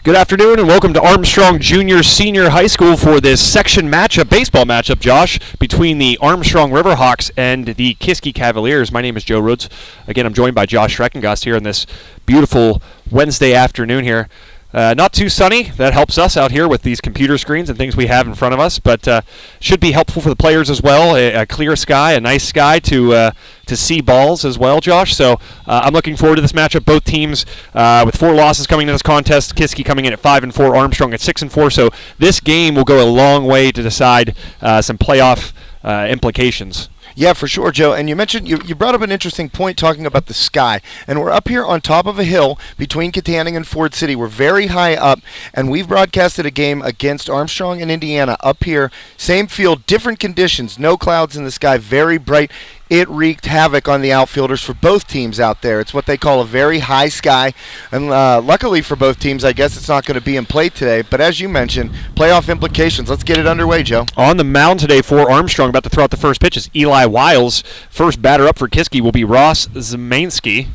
Good afternoon and welcome to Armstrong Junior Senior High School for this section matchup, baseball matchup, Josh, between the Armstrong Riverhawks and the Kiski Cavaliers. My name is Joe Rhodes. Again, I'm joined by Josh Schreckengast here on this beautiful Wednesday afternoon here. Not too sunny. That helps us out here with these computer screens and things we have in front of us, but should be helpful for the players as well. A clear sky, a nice sky to see balls as well, Josh. So I'm looking forward to this matchup. Both teams with 4 losses coming into this contest. Kiski coming in at 5-4, Armstrong at 6-4. So this game will go a long way to decide some playoff implications. Yeah, for sure, Joe. And you mentioned, you brought up an interesting point talking about the sky. And we're up here on top of a hill between Katanning and Ford City. We're very high up, and we've broadcasted a game against Armstrong and Indiana up here. Same field, different conditions, no clouds in the sky, very bright. It wreaked havoc on the outfielders for both teams out there. It's what they call a very high sky. And luckily for both teams, I guess it's not going to be in play today. But as you mentioned, playoff implications. Let's get it underway, Joe. On the mound today for Armstrong, about to throw out the first pitch, is Eli Wiles. First batter up for Kiski will be Ross Zemansky.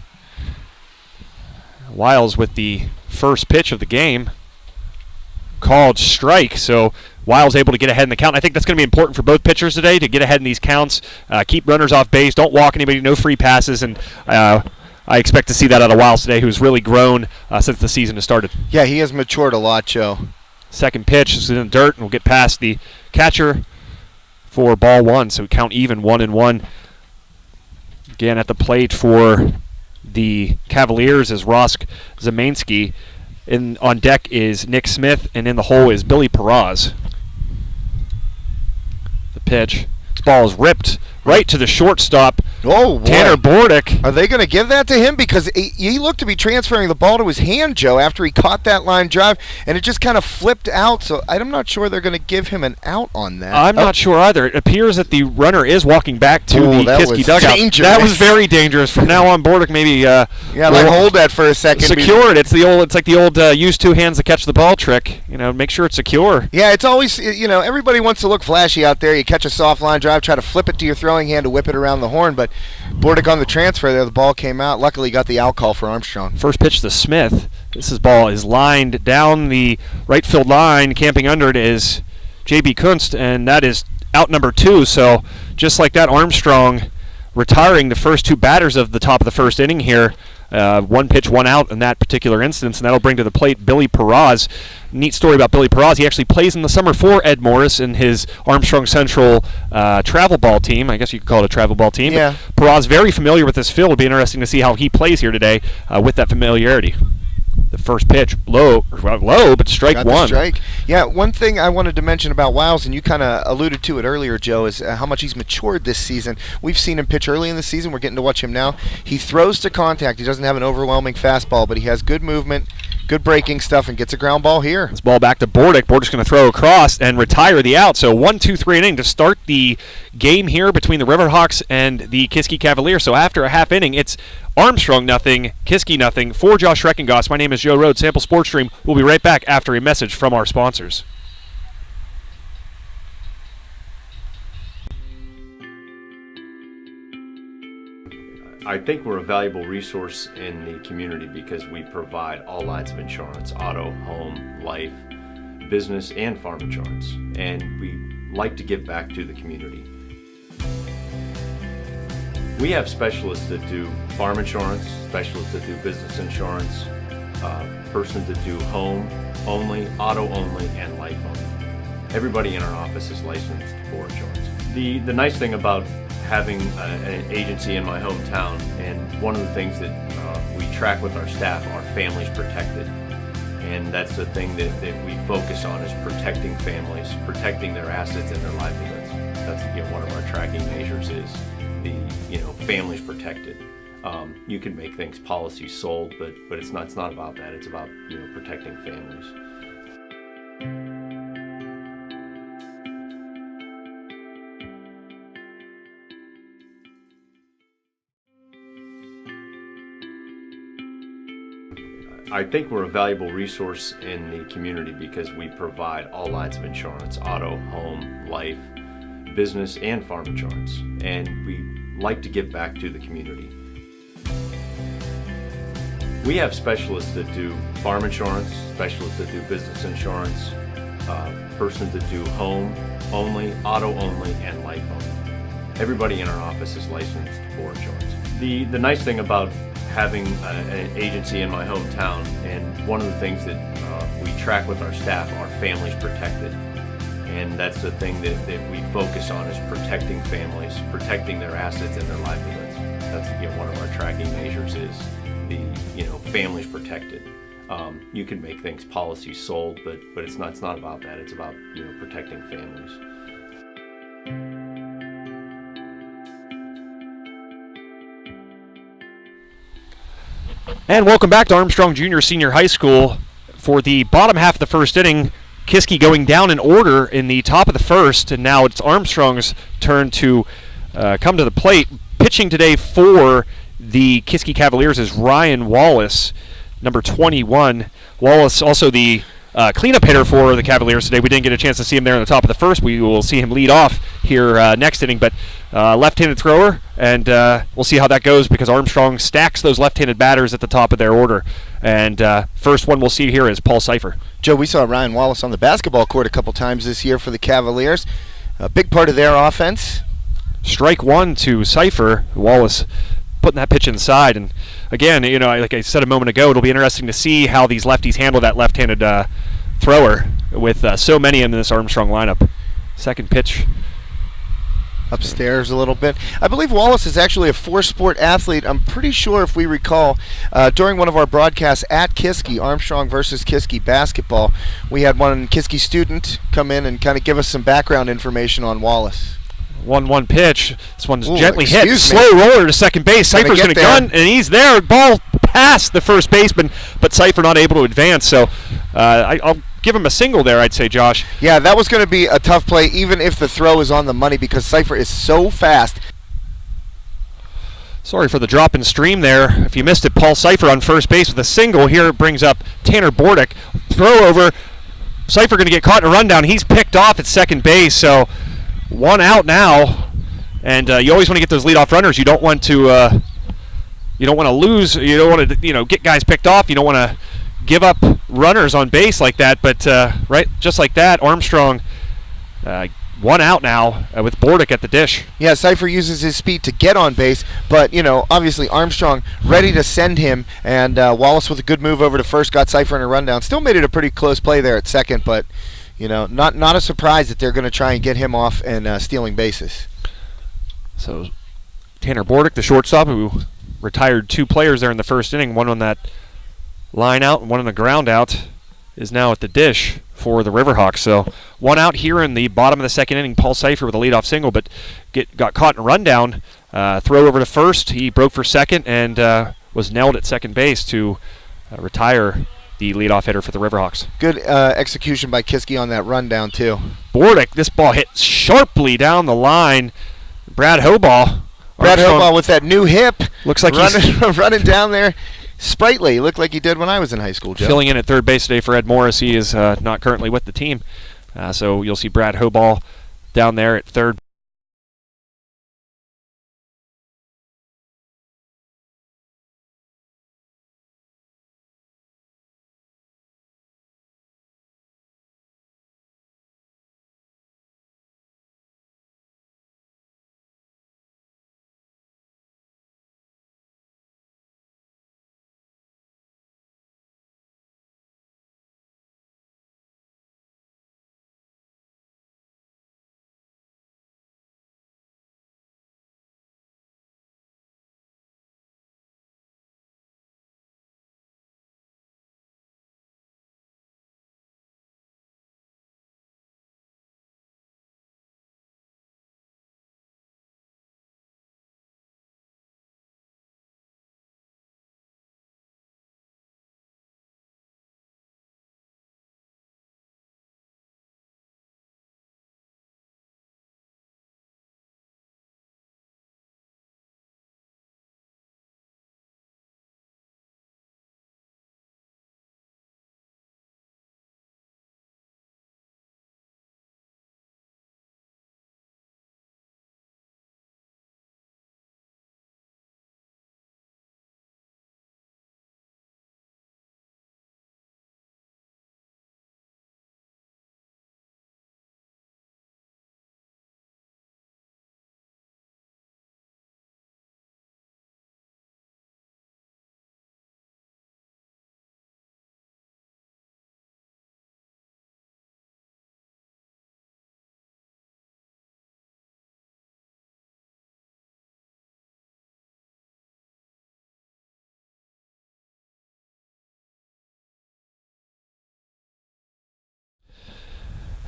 Wiles with the first pitch of the game. Called strike, so Wiles able to get ahead in the count. I think that's going to be important for both pitchers today to get ahead in these counts, keep runners off base, don't walk anybody, no free passes, and I expect to see that out of Wiles today, who's really grown since the season has started. Yeah, he has matured a lot, Joe. Second pitch is in the dirt, and we'll get past the catcher for ball one, so count even 1-1. Again, at the plate for the Cavaliers is Ross Zemansky. On deck is Nick Smith, and in the hole is Billy Peraz. The pitch. This ball is ripped right to the shortstop. Oh, boy. Tanner Bordick. Are they going to give that to him? Because he looked to be transferring the ball to his hand, Joe, after he caught that line drive, and it just kind of flipped out. So I'm not sure they're going to give him an out on that. I'm not sure either. It appears that the runner is walking back to the Kiski dugout. Dangerous. That was very dangerous. From now on, Bordick maybe hold that for a second. Secure it. It's like the old use 2 hands to catch the ball trick. Make sure it's secure. Yeah, it's always, everybody wants to look flashy out there. You catch a soft line drive, try to flip it to your throwing hand to whip it around the horn, but Bordick on the transfer there, the ball came out. Luckily, got the out call for Armstrong. First pitch to Smith. This ball is lined down the right field line. Camping under it is J.B. Kunst, and that is out number 2. So just like that, Armstrong retiring the first 2 batters of the top of the first inning here. 1 pitch, 1 out in that particular instance, and that'll bring to the plate Billy Peraz. Neat story about Billy Peraz. He actually plays in the summer for Ed Morris in his Armstrong Central travel ball team. I guess you could call it a travel ball team. Yeah. Peraz very familiar with this field. It'll be interesting to see how he plays here today with that familiarity. The first pitch, low, but strike Got one. The strike. Yeah, one thing I wanted to mention about Wiles, and you kind of alluded to it earlier, Joe, is how much he's matured this season. We've seen him pitch early in the season. We're getting to watch him now. He throws to contact. He doesn't have an overwhelming fastball, but he has good movement, good breaking stuff, and gets a ground ball here. This ball back to Bordick. Bordick's going to throw across and retire the out. So 1-2-3 inning to start the game here between the Riverhawks and the Kiski Cavaliers. So after a half inning, it's Armstrong nothing, Kiski nothing. For Josh Schreckengast, my name is Joe Rhodes. Sample Sports Stream. We'll be right back after a message from our sponsors. I think we're a valuable resource in the community because we provide all lines of insurance: auto, home, life, business, and farm insurance. And we like to give back to the community. We have specialists that do farm insurance, specialists that do business insurance, persons that do home only, auto only, and life only. Everybody in our office is licensed for insurance. The nice thing about having an agency in my hometown, and one of the things that we track with our staff are families protected. And that's the thing that we focus on, is protecting families, protecting their assets and their livelihoods. That's one of our tracking measures is the families protected. You can make things policies sold, but it's not about that. It's about protecting families. I think we're a valuable resource in the community because we provide all lines of insurance: auto, home, life, business, and farm insurance. And we like to give back to the community. We have specialists that do farm insurance, specialists that do business insurance, persons that do home only, auto only, and life only. Everybody in our office is licensed for insurance. The nice thing about having an agency in my hometown, and one of the things that we track with our staff are families protected. And that's the thing that we focus on, is protecting families, protecting their assets and their livelihoods. That's one of our tracking measures, is the families protected. You can make things policies sold, but it's not about that. It's about protecting families. And welcome back to Armstrong Junior Senior High School for the bottom half of the first inning. Kiski going down in order in the top of the first, and now it's Armstrong's turn to come to the plate. Pitching today for the Kiski Cavaliers is Ryan Wallace, number 21. Wallace also the cleanup hitter for the Cavaliers today. We didn't get a chance to see him there in the top of the first. We will see him lead off here next inning, but left-handed thrower, and we'll see how that goes, because Armstrong stacks those left-handed batters at the top of their order. And first one we'll see here is Paul Seifer. Joe, we saw Ryan Wallace on the basketball court a couple times this year for the Cavaliers. A big part of their offense. Strike one to Seifer. Wallace putting that pitch inside. And again, like I said a moment ago, it'll be interesting to see how these lefties handle that left-handed thrower with so many in this Armstrong lineup. Second pitch. Upstairs a little bit. I believe Wallace is actually a four-sport athlete. I'm pretty sure, if we recall, during one of our broadcasts at Kiski, Armstrong versus Kiski basketball, we had one Kiski student come in and kind of give us some background information on Wallace. 1-1 pitch. This one's gently hit. Me. Slow roller to second base. Seifer's going to gun, and he's there. Ball past the first baseman, but Seifer not able to advance. So I'll give him a single there, I'd say, Josh. Yeah, that was going to be a tough play, even if the throw is on the money, because Seifer is so fast. Sorry for the drop in stream there. If you missed it, Paul Seifer on first base with a single. Here it brings up Tanner Bordick. Throw over. Seifer going to get caught in a rundown. He's picked off at second base, so one out now. And you always want to get those leadoff runners. You don't want to lose. You don't want to get guys picked off. You don't want to give up runners on base like that. But right, just like that, Armstrong one out now with Bordick at the dish. Yeah, Seifer uses his speed to get on base, but obviously Armstrong ready to send him, and Wallace with a good move over to first got Seifer in a rundown. Still made it a pretty close play there at second, but not a surprise that they're going to try and get him off and stealing bases. So Tanner Bordick, the shortstop, who retired two players there in the first inning, one on that line out and one on the ground out, is now at the dish for the Riverhawks. So one out here in the bottom of the second inning. Paul Seifer with a leadoff single, but got caught in a rundown. Throw over to first. He broke for second and was nailed at second base to retire the leadoff hitter for the Riverhawks. Good execution by Kiski on that rundown, too. Bordick, this ball hit sharply down the line. Brad Hobaugh. Brad Hobaugh with that new hip. Looks like he's running down there. Sprightly, looked like he did when I was in high school, Joe. Filling in at third base today for Ed Morris. He is not currently with the team. So you'll see Brad Hobaugh down there at third.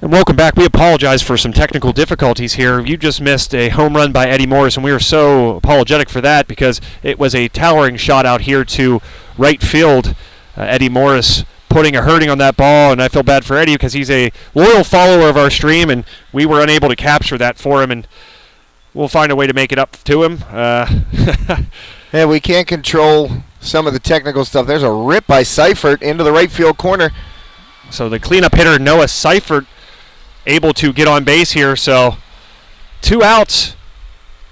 And welcome back. We apologize for some technical difficulties here. You just missed a home run by Eddie Morris, and we are so apologetic for that because it was a towering shot out here to right field. Eddie Morris putting a hurting on that ball, and I feel bad for Eddie because he's a loyal follower of our stream, and we were unable to capture that for him, and we'll find a way to make it up to him. Yeah, we can't control some of the technical stuff. There's a rip by Seifert into the right field corner. So the cleanup hitter, Noah Seifert, able to get on base here. So 2 outs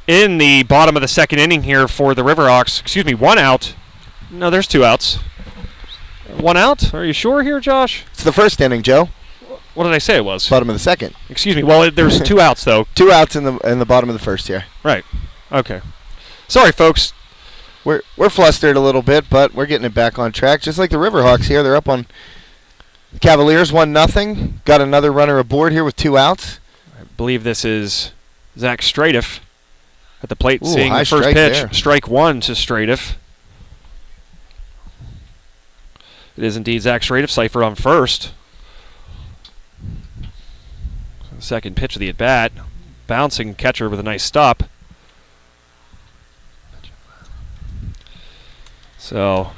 in the bottom of the second inning here for the Riverhawks. Excuse me, 1 out. No, there's 2 outs. 1 out? Are you sure here, Josh? It's the first inning, Joe. What did I say it was? Bottom of the second. Excuse me. Well, there's 2 outs, though. 2 outs in the bottom of the first here. Right. Okay. Sorry, folks. We're flustered a little bit, but we're getting it back on track. Just like the Riverhawks here, they're up on the Cavaliers 1-0. Got another runner aboard here with 2 outs. I believe this is Zach Stratiff at the plate. Ooh, seeing high the first strike pitch. there. Strike 1 to Stratiff. It is indeed Zach Stratiff. Seifert on first. Second pitch of the at-bat. Bouncing catcher with a nice stop. So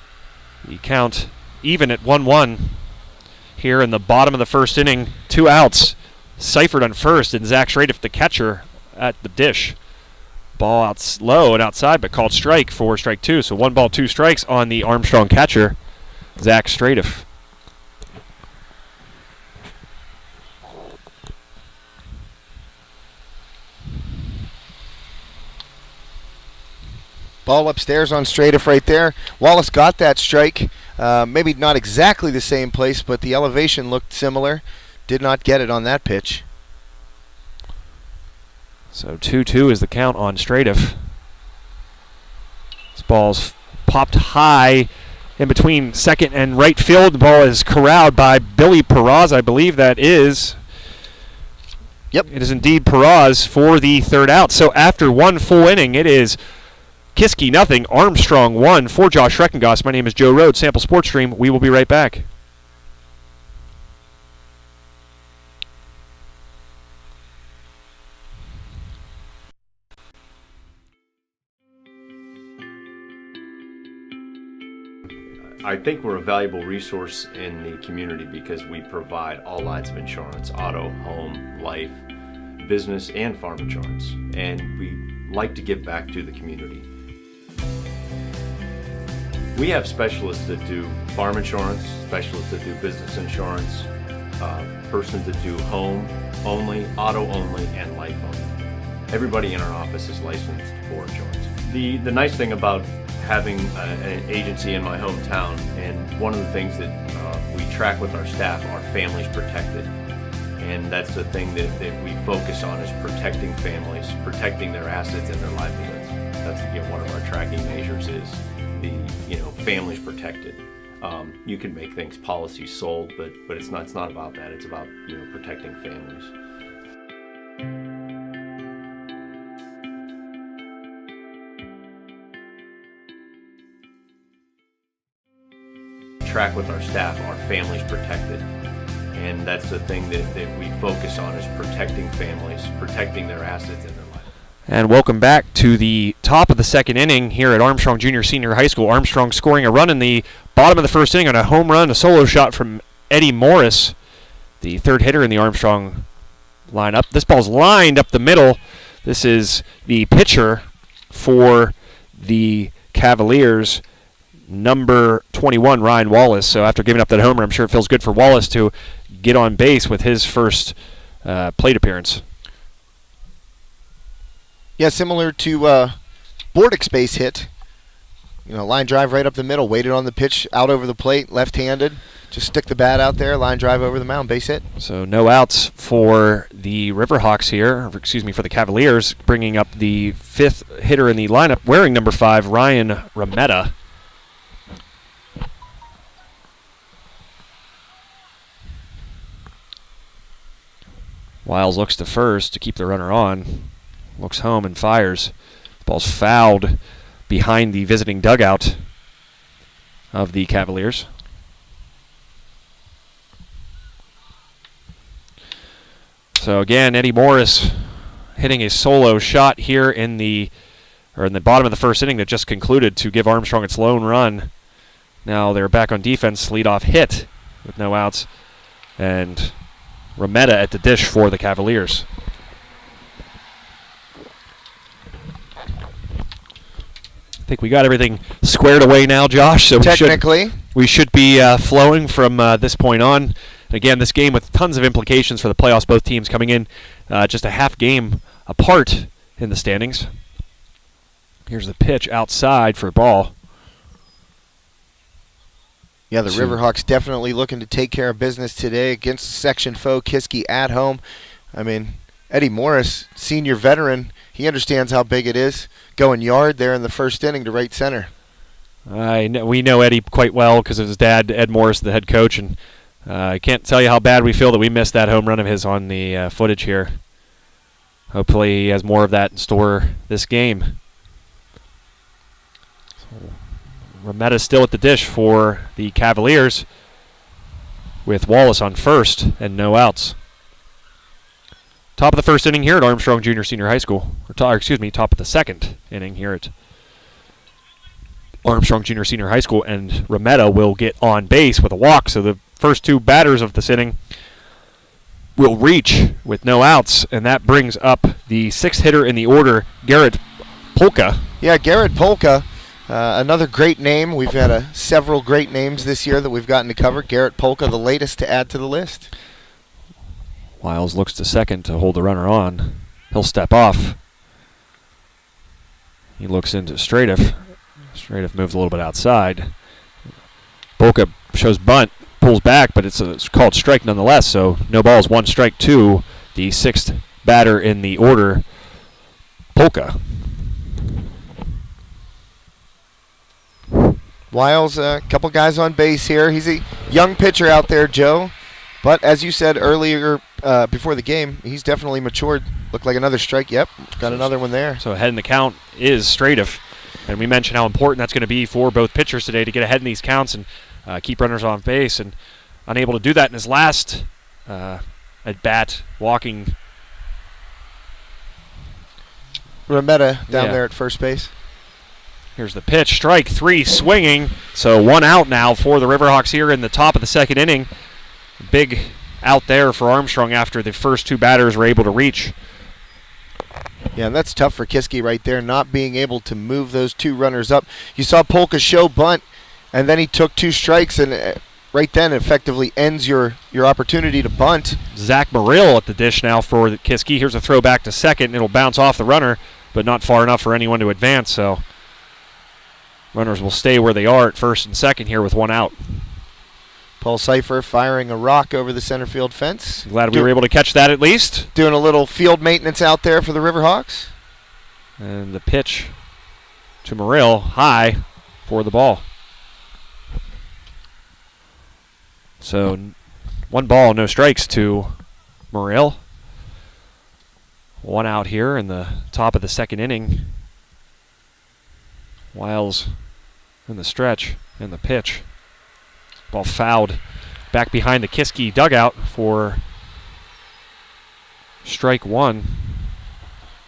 the count even at 1-1 here in the bottom of the first inning. 2 outs. Seifert on first and Zach Stratiff, the catcher, at the dish. Ball out low and outside, but called strike for strike 2. So 1 ball, 2 strikes on the Armstrong catcher, Zach Stratiff. Ball upstairs on Stratiff right there. Wallace got that strike. Maybe not exactly the same place, but the elevation looked similar. Did not get it on that pitch. So 2-2 is the count on Stratiff. This ball's popped high in between second and right field. The ball is corralled by Billy Peraz, I believe that is. Yep. It is indeed Peraz for the 3rd out. So after 1 full inning, it is Kiski 0, Armstrong 1 for Josh Schreckengoss. My name is Joe Rhodes, Sample Sports Stream. We will be right back. I think we're a valuable resource in the community because we provide all lines of insurance: auto, home, life, business, and farm insurance. And we like to give back to the community. We have specialists that do farm insurance, specialists that do business insurance, persons that do home only, auto only, and life only. Everybody in our office is licensed for insurance. The nice thing about having an agency in my hometown, and one of the things that we track with our staff are families protected. And that's the thing that we focus on, is protecting families, protecting their assets and their livelihoods. That's, again, one of our tracking measures is the families protected. You can make things policies sold, but it's not about that. It's about protecting families. Track with our staff are families protected. And that's the thing that we focus on, is protecting families, protecting their assets and their life. And welcome back to the top of the second inning here at Armstrong Junior Senior High School. Armstrong scoring a run in the bottom of the first inning on a home run, a solo shot from Eddie Morris, the 3rd hitter in the Armstrong lineup. This ball's lined up the middle. This is the pitcher for the Cavaliers, number 21, Ryan Wallace. So after giving up that homer, I'm sure it feels good for Wallace to get on base with his first plate appearance. Yeah, similar to Bordick's base hit. Line drive right up the middle, waited on the pitch, out over the plate, left-handed. Just stick the bat out there, line drive over the mound, base hit. So no outs for the Riverhawks here, or excuse me, for the Cavaliers, bringing up the 5th hitter in the lineup, wearing number 5, Ryan Rametta. Wiles looks to first to keep the runner on. Looks home and fires. The ball's fouled behind the visiting dugout of the Cavaliers. So again, Eddie Morris hitting a solo shot here in the bottom of the first inning that just concluded to give Armstrong its lone run. Now they're back on defense, leadoff hit with no outs, and Remeda at the dish for the Cavaliers. I think we got everything squared away now, Josh. So technically, we should be flowing from this point on. Again, this game with tons of implications for the playoffs. Both teams coming in just a half game apart in the standings. Here's the pitch outside for a ball. Yeah, the Riverhawks definitely looking to take care of business today against the section foe, Kiski, at home. I mean, Eddie Morris, senior veteran, he understands how big it is going yard there in the first inning to right center. We know Eddie quite well because of his dad, Ed Morris, the head coach, and I can't tell you how bad we feel that we missed that home run of his on the footage here. Hopefully he has more of that in store this game. Remeda's still at the dish for the Cavaliers with Wallace on first and no outs. Top of the first inning here at Armstrong Junior Senior High School. Top of the second inning here at Armstrong Junior Senior High School, and Remeda will get on base with a walk. So the first two batters of this inning will reach with no outs, and that brings up the sixth hitter in the order, Garrett Polka. Yeah, Garrett Polka. Another great name. We've had several great names this year that we've gotten to cover. Garrett Polka, the latest to add to the list. Wiles looks to second to hold the runner on. He'll step off. He looks into Stradiff. Stradiff moves a little bit outside. Polka shows bunt, pulls back, but it's called strike nonetheless, so no balls, one strike to the sixth batter in the order, Polka. Wiles, a couple guys on base here. He's a young pitcher out there, Joe. But as you said earlier before the game, he's definitely matured. Looked like another strike. Yep, got another one there. So ahead in the count is Stradiff. And we mentioned how important that's going to be for both pitchers today to get ahead in these counts and keep runners on base. And unable to do that in his last at-bat, walking. Remeda down there at first base. Here's the pitch, strike three, swinging. So one out now for the Riverhawks here in the top of the second inning. Big out there for Armstrong after the first two batters were able to reach. Yeah, and that's tough for Kiski right there, not being able to move those two runners up. You saw Polka show bunt, and then he took two strikes, and right then effectively ends your opportunity to bunt. Zach Morrill at the dish now for the Kiski. Here's a throw back to second. It'll bounce off the runner, but not far enough for anyone to advance, so runners will stay where they are at first and second here with one out. Paul Seifer firing a rock over the center field fence. Glad we were able to catch that at least. Doing a little field maintenance out there for the Riverhawks. And the pitch to Morrill, high for the ball. So one ball, no strikes to Morrill. One out here in the top of the second inning. Wiles in the stretch and the pitch. Ball fouled back behind the Kiski dugout for strike one.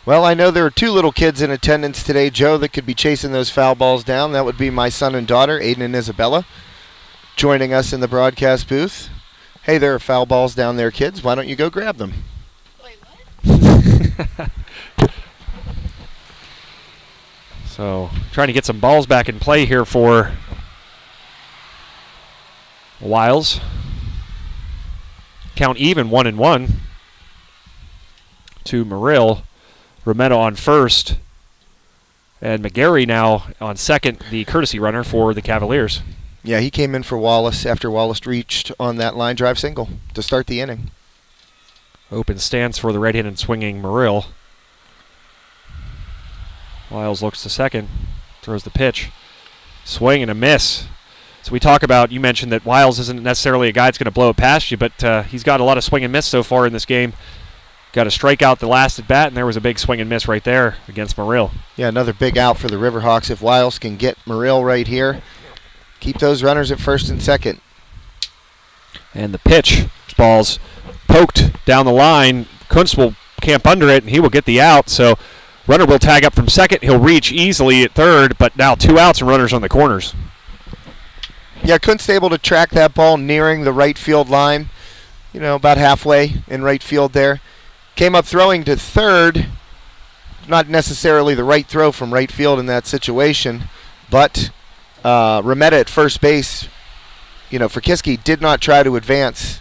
Well, I know there are two little kids in attendance today, Joe, that could be chasing those foul balls down. That would be my son and daughter, Aiden and Isabella, joining us in the broadcast booth. Hey, there are foul balls down there, kids. Why don't you go grab them? Wait, what? So, trying to get some balls back in play here for Wiles. Count even 1-1 to Morrill. Remeda on first. And McGarry now on second, the courtesy runner for the Cavaliers. Yeah, he came in for Wallace after Wallace reached on that line drive single to start the inning. Open stance for the right-handed swinging Morrill. Wiles looks to second, throws the pitch. Swing and a miss. So we talk about, you mentioned that Wiles isn't necessarily a guy that's going to blow it past you, but he's got a lot of swing and miss so far in this game. Got a strikeout the last at bat, and there was a big swing and miss right there against Morrill. Yeah, another big out for the Riverhawks. If Wiles can get Morrill right here, keep those runners at first and second. And the pitch, ball's poked down the line, Kuntz will camp under it, and he will get the out. So runner will tag up from second. He'll reach easily at third, but now 2 outs and runners on the corners. Yeah, Kuntz able to track that ball nearing the right field line, about halfway in right field there. Came up throwing to third. Not necessarily the right throw from right field in that situation, but Remetta at first base, for Kiski, did not try to advance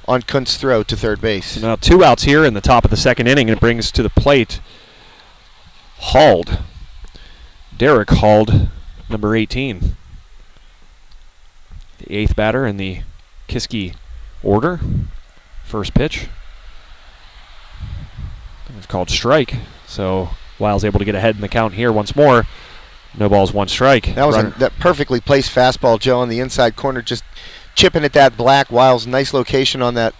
on Kuntz's throw to third base. Now 2 outs here in the top of the second inning, and it brings to the plate Derek Hald, number 18. The 8th batter in the Kiski order. First pitch. It's called strike. So Wiles able to get ahead in the count here once more. No balls, 1 strike. That was that perfectly placed fastball, Joe, on the inside corner, just chipping at that black. Wiles, nice location on that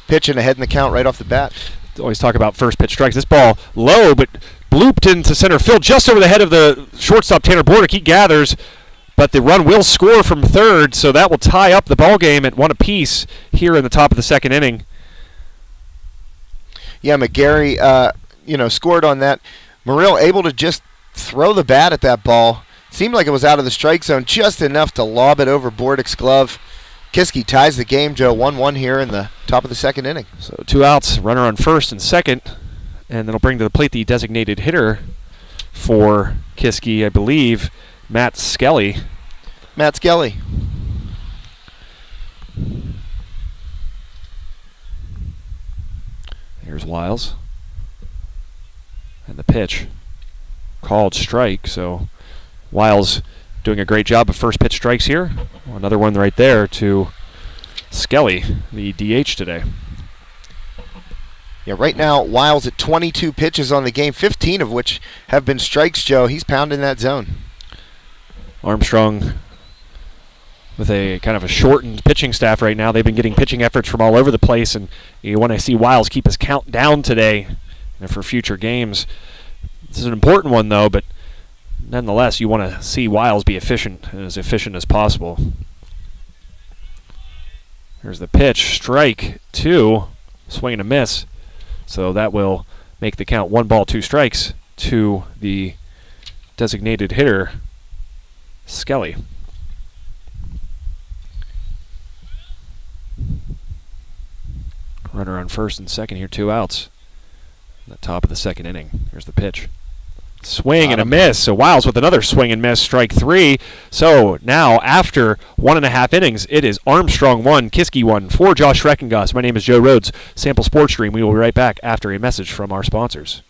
pitch and ahead in the count right off the bat. Always talk about first pitch strikes. This ball low, but blooped into center field just over the head of the shortstop Tanner Bordick. He gathers, but the run will score from third, so that will tie up the ball game at 1 apiece here in the top of the second inning. Yeah, McGarry, scored on that. Muriel able to just throw the bat at that ball. Seemed like it was out of the strike zone, just enough to lob it over Bordick's glove. Kiski ties the game, Joe, 1-1 here in the top of the second inning. So 2 outs, runner on first and second, and that'll bring to the plate the designated hitter for Kiski, I believe, Matt Skelly. Matt Skelly. Here's Wiles. And the pitch. Called strike, so Wiles doing a great job of first pitch strikes here. Another one right there to Skelly, the DH today. Yeah, right now, Wiles at 22 pitches on the game, 15 of which have been strikes, Joe. He's pounding that zone. Armstrong with a kind of a shortened pitching staff right now. They've been getting pitching efforts from all over the place, and you want to see Wiles keep his count down today for future games. This is an important one, though, but nonetheless, you want to see Wiles be efficient as possible. Here's the pitch. Strike 2. Swing and a miss. So that will make the count 1 ball, 2 strikes to the designated hitter, Skelly. Runner on first and second here, 2 outs. In the top of the second inning. Here's the pitch. Swing and a miss. So Wiles with another swing and miss, strike 3. So now, after 1.5 innings, it is Armstrong 1, Kiski 1. For Josh Schreckengoss, my name is Joe Rhodes, Sample Sports Stream. We will be right back after a message from our sponsors.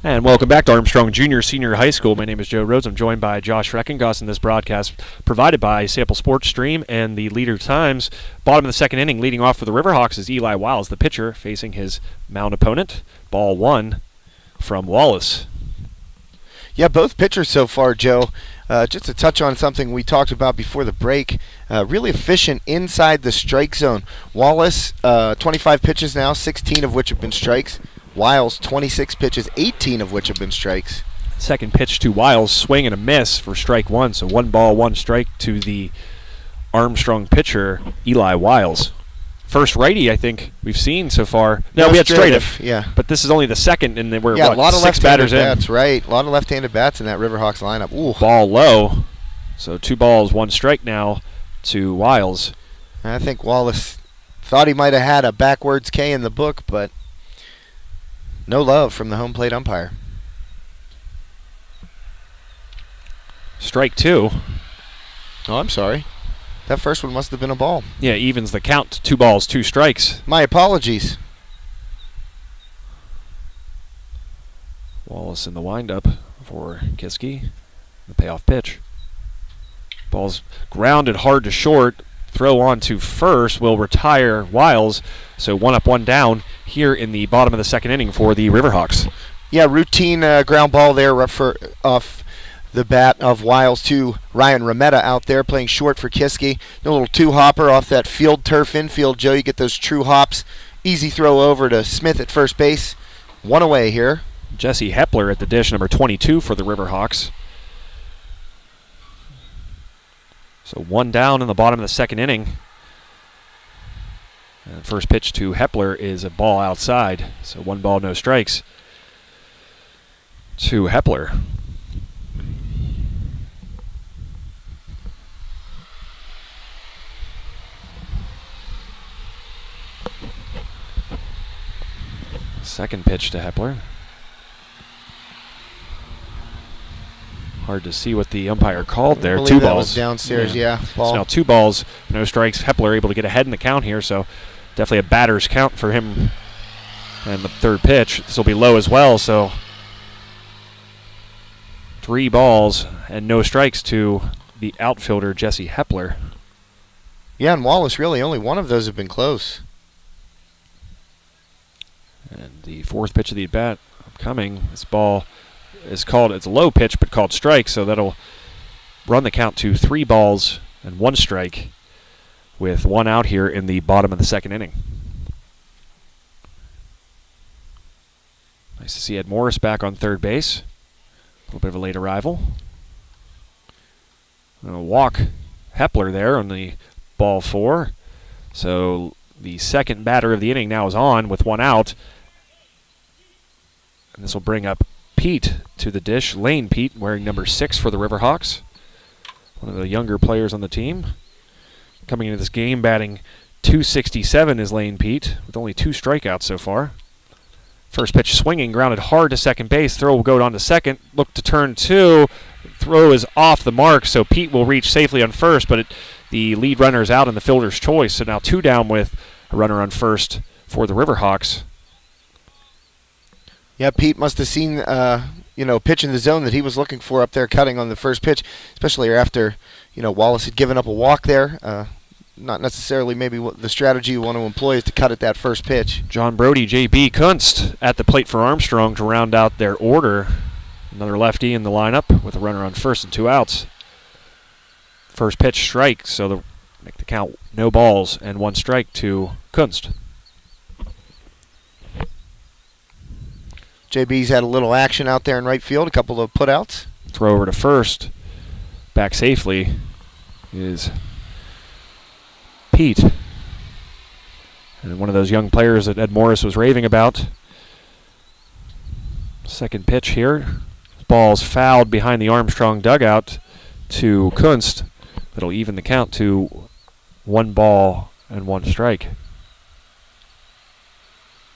And welcome back to Armstrong Junior Senior High School. My name is Joe Rhodes. I'm joined by Josh Reckengoss in this broadcast provided by Sample Sports Stream and the Leader Times. Bottom of the second inning, leading off for the Riverhawks is Eli Wiles, the pitcher, facing his mound opponent. Ball one from Wallace. Yeah, both pitchers so far, Joe. Just to touch on something we talked about before the break, really efficient inside the strike zone. Wallace, 25 pitches now, 16 of which have been strikes. Wiles, 26 pitches, 18 of which have been strikes. Second pitch to Wiles, swing and a miss for strike one. So 1 ball, 1 strike to the Armstrong pitcher, Eli Wiles. First righty I think we've seen so far. No, we had straight. Yeah. But this is only the second, and we're a lot of 6 batters in. Bats, right. A lot of left-handed bats in that Riverhawks lineup. Ooh. Ball low. So 2 balls, 1 strike now to Wiles. I think Wallace thought he might have had a backwards K in the book, but no love from the home plate umpire. Strike 2. Oh, I'm sorry. That first one must have been a ball. Yeah, evens the count. 2 balls, 2 strikes. My apologies. Wallace in the windup for Kiski. The payoff pitch. Ball's grounded hard to short. Throw on to first will retire Wiles. So 1 up, 1 down here in the bottom of the second inning for the Riverhawks. Yeah, routine ground ball there off the bat of Wiles to Ryan Remetta out there playing short for Kiski. A little 2-hopper off that field turf infield, Joe. You get those true hops. Easy throw over to Smith at first base. 1 away here. Jesse Hepler at the dish, number 22 for the Riverhawks. So 1 down in the bottom of the second inning. And first pitch to Hepler is a ball outside. So 1 ball, no strikes to Hepler. Second pitch to Hepler. Hard to see what the umpire called there. 2 balls. That was downstairs, yeah. So now 2 balls, no strikes. Hepler able to get ahead in the count here, so definitely a batter's count for him. And the third pitch, this will be low as well, so 3 balls and no strikes to the outfielder, Jesse Hepler. Yeah, and Wallace, really, only 1 of those have been close. And the fourth pitch of the at-bat upcoming. This ball is called, it's a low pitch, but called strike, so that'll run the count to 3 balls and 1 strike with 1 out here in the bottom of the second inning. Nice to see Ed Morris back on third base. A little bit of a late arrival. Gonna walk Hepler there on the ball 4. So the second batter of the inning now is on with 1 out. And this will bring up Pete to the dish. Lane Pete, wearing number 6 for the Riverhawks. One of the younger players on the team. Coming into this game, batting .267 is Lane Pete, with only 2 strikeouts so far. First pitch swinging, grounded hard to second base. Throw will go on to second. Look to turn 2. Throw is off the mark, so Pete will reach safely on first, but the lead runner is out in the fielder's choice. So now 2 down with a runner on first for the Riverhawks. Yeah, Pete must have seen, pitch in the zone that he was looking for up there, cutting on the first pitch, especially after, Wallace had given up a walk there. Not necessarily maybe what the strategy you want to employ is to cut at that first pitch. John Brody, J.B. Kunst at the plate for Armstrong to round out their order. Another lefty in the lineup with a runner on first and 2 outs. First pitch strike, so they'll make the count no balls and 1 strike to Kunst. JB's had a little action out there in right field, a couple of putouts. Throw over to first. Back safely is Pete. And one of those young players that Ed Morris was raving about. Second pitch here. Ball's fouled behind the Armstrong dugout to Kunst. That'll even the count to 1 ball and 1 strike.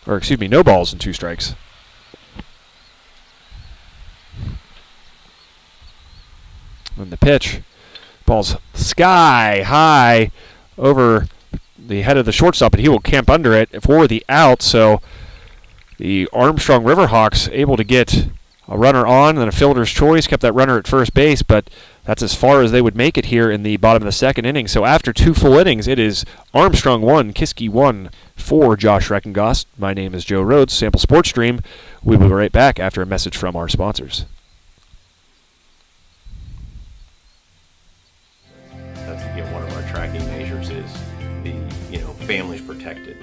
Or excuse me, no balls and 2 strikes. And the pitch, ball's sky high over the head of the shortstop, and he will camp under it for the out. So the Armstrong Riverhawks able to get a runner on, and a fielder's choice, kept that runner at first base, but that's as far as they would make it here in the bottom of the second inning. So after 2 full innings, it is Armstrong 1, Kiski 1 for Josh Reckengoss. My name is Joe Rhodes, Sample Sports Stream. We will be right back after a message from our sponsors. That's one of our tracking measures is the families protected.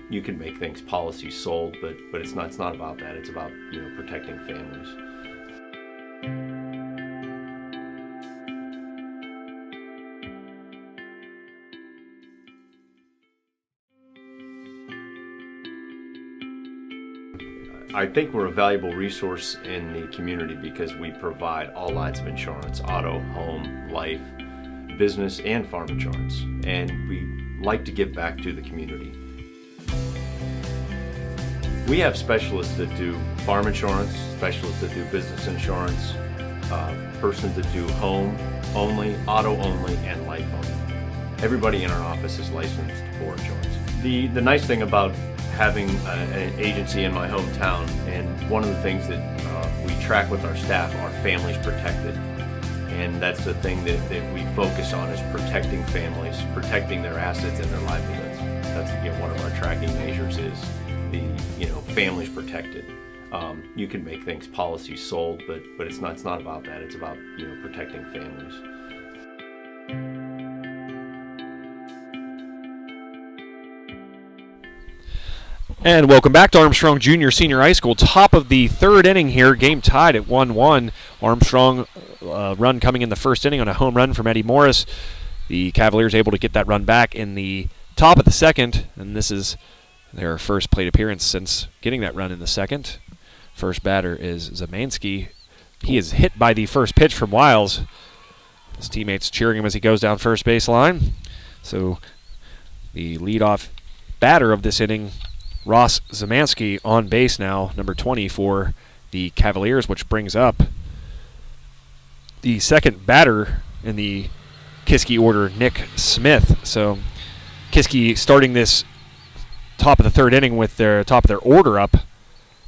You can make things policy sold, but it's not about that. It's about protecting families. I think we're a valuable resource in the community because we provide all lines of insurance: auto, home, life, business, and farm insurance. And we like to give back to the community. We have specialists that do farm insurance, specialists that do business insurance, persons that do home only, auto only, and life only. Everybody in our office is licensed for insurance. The nice thing about having an agency in my hometown, and one of the things that we track with our staff are families protected. And that's the thing that we focus on, is protecting families, protecting their assets and their livelihoods. That's one of our tracking measures is the families protected. You can make things policy sold, but it's not about that. It's about protecting families. And welcome back to Armstrong Junior Senior High School. Top of the third inning here, game tied at 1-1. Armstrong run coming in the first inning on a home run from Eddie Morris. The Cavaliers able to get that run back in the top of the second, and this is their first plate appearance since getting that run in the second. First batter is Zamansky. He is hit by the first pitch from Wiles. His teammates cheering him as he goes down first base line. So the leadoff batter of this inning, Ross Zamansky, on base now, number 20 for the Cavaliers, which brings up the second batter in the Kiski order, Nick Smith. So Kiski starting this top of the third inning with their top of their order up,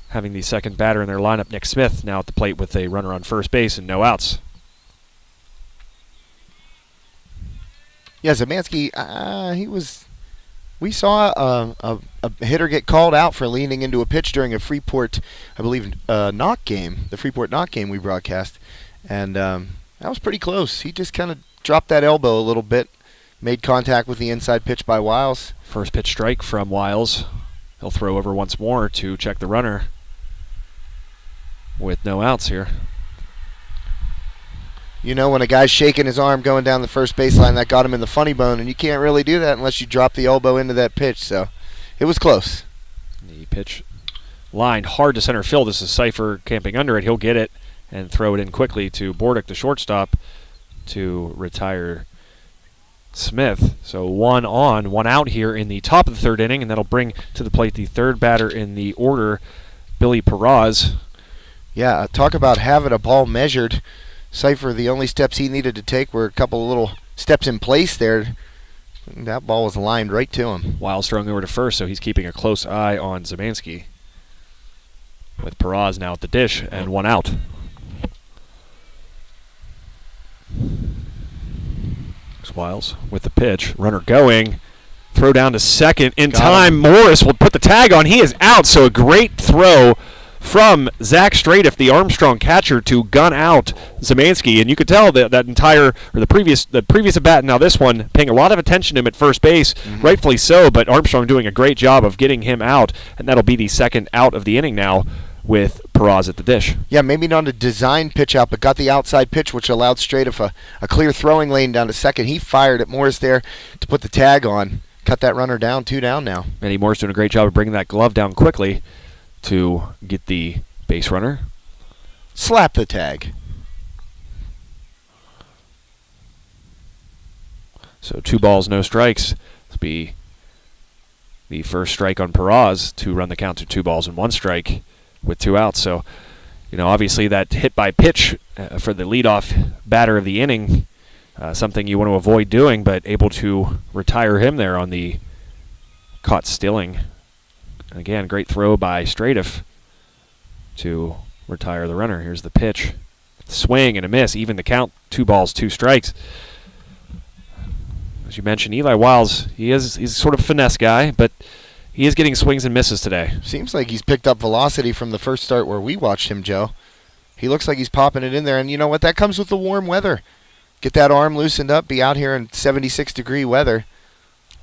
having the second batter in their lineup, Nick Smith, now at the plate with a runner on first base and no outs. Yeah, Zamansky, we saw a hitter get called out for leaning into a pitch during a Freeport, I believe, knock game, the Freeport knock game we broadcast. And that was pretty close. He just kind of dropped that elbow a little bit, made contact with the inside pitch by Wiles. First pitch strike from Wiles. He'll throw over once more to check the runner with no outs here. When a guy's shaking his arm going down the first baseline, that got him in the funny bone, and you can't really do that unless you drop the elbow into that pitch. So it was close. The pitch lined hard to center field. This is Cipher camping under it. He'll get it and throw it in quickly to Bordick, the shortstop, to retire Smith. So 1 on, 1 out here in the top of the third inning, and that'll bring to the plate the third batter in the order, Billy Peraz. Yeah, talk about having a ball measured. Cipher, the only steps he needed to take were a couple of little steps in place there. That ball was lined right to him. Wiles throwing over to first, so he's keeping a close eye on Zamansky. With Peraz now at the dish and 1 out. Wiles with the pitch. Runner going. Throw down to second. In time, Morris will put the tag on. He is out, so a great throw from Zach Straight, the Armstrong catcher, to gun out Zamansky. And you could tell that the previous at bat, now this one, paying a lot of attention to him at first base, rightfully so, but Armstrong doing a great job of getting him out, and that'll be the second out of the inning now with Peraz at the dish. Yeah, maybe not a design pitch out, but got the outside pitch, which allowed Straight a clear throwing lane down to second. He fired at Morris there to put the tag on. Cut that runner down, 2 down now. Eddie Morris doing a great job of bringing that glove down quickly to get the base runner. Slap the tag. So 2 balls, no strikes. This will be the first strike on Peraz to run the count to 2 balls and 1 strike with 2 outs. So, obviously that hit by pitch for the leadoff batter of the inning, something you want to avoid doing, but able to retire him there on the caught stealing Again, great throw by Stradiff to retire the runner. Here's the pitch. Swing and a miss. Even the count. 2 balls, 2 strikes. As you mentioned, Eli Wiles, he's sort of a finesse guy, but he is getting swings and misses today. Seems like he's picked up velocity from the first start where we watched him, Joe. He looks like he's popping it in there, and you know what? That comes with the warm weather. Get that arm loosened up, be out here in 76-degree weather.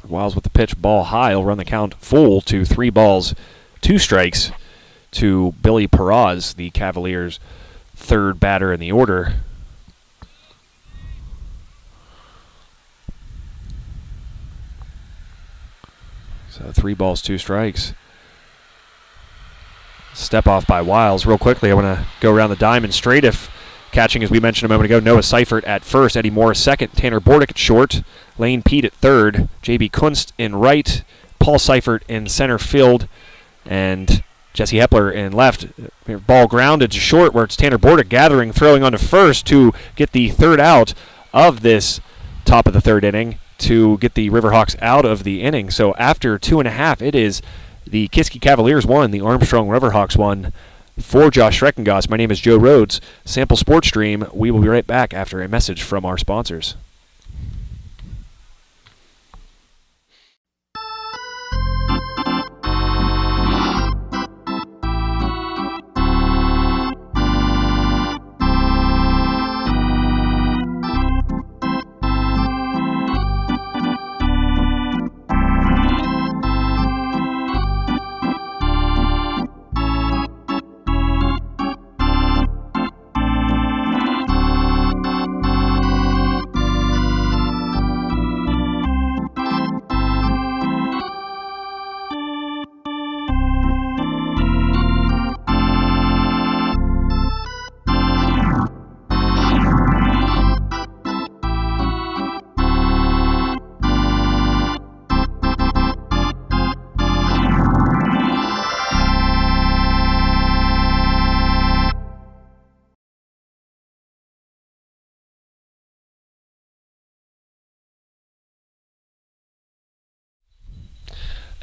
Wiles with the pitch, ball high. He'll run the count full to 3 balls, 2 strikes to Billy Peraz, the Cavaliers' third batter in the order. So 3 balls, 2 strikes. Step off by Wiles. Real quickly, I want to go around the diamond. Stradiff catching, as we mentioned a moment ago. Noah Seifert at first. Eddie Morris second. Tanner Bordick at short. Lane Pete at third. J.B. Kunst in right. Paul Seifert in center field. And Jesse Hepler in left. Ball grounded to short, where it's Tanner Bordick gathering, throwing onto first to get the third out of this top of the third inning, to get the Riverhawks out of the inning. So after 2.5, it is the Kiski Cavaliers 1, the Armstrong Riverhawks 1. For Josh Schreckengoss, my name is Joe Rhodes. Sample Sports Stream. We will be right back after a message from our sponsors.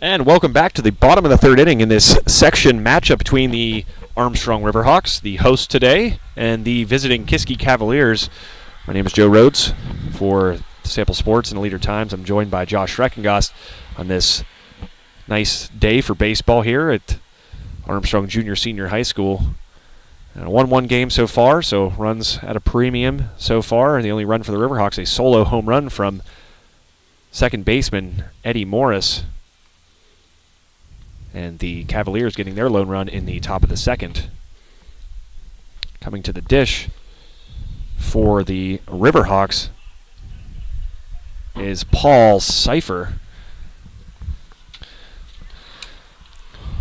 And welcome back to the bottom of the third inning in this section matchup between the Armstrong Riverhawks, the hosts today, and the visiting Kiski Cavaliers. My name is Joe Rhodes for Sample Sports and Leader Times. I'm joined by Josh Schreckengoss on this nice day for baseball here at Armstrong Junior Senior High School. And a 1-1 game so far, so runs at a premium so far. And the only run for the Riverhawks, a solo home run from second baseman Eddie Morris. And the Cavaliers getting their lone run in the top of the second. Coming to the dish for the Riverhawks is Paul Seifert.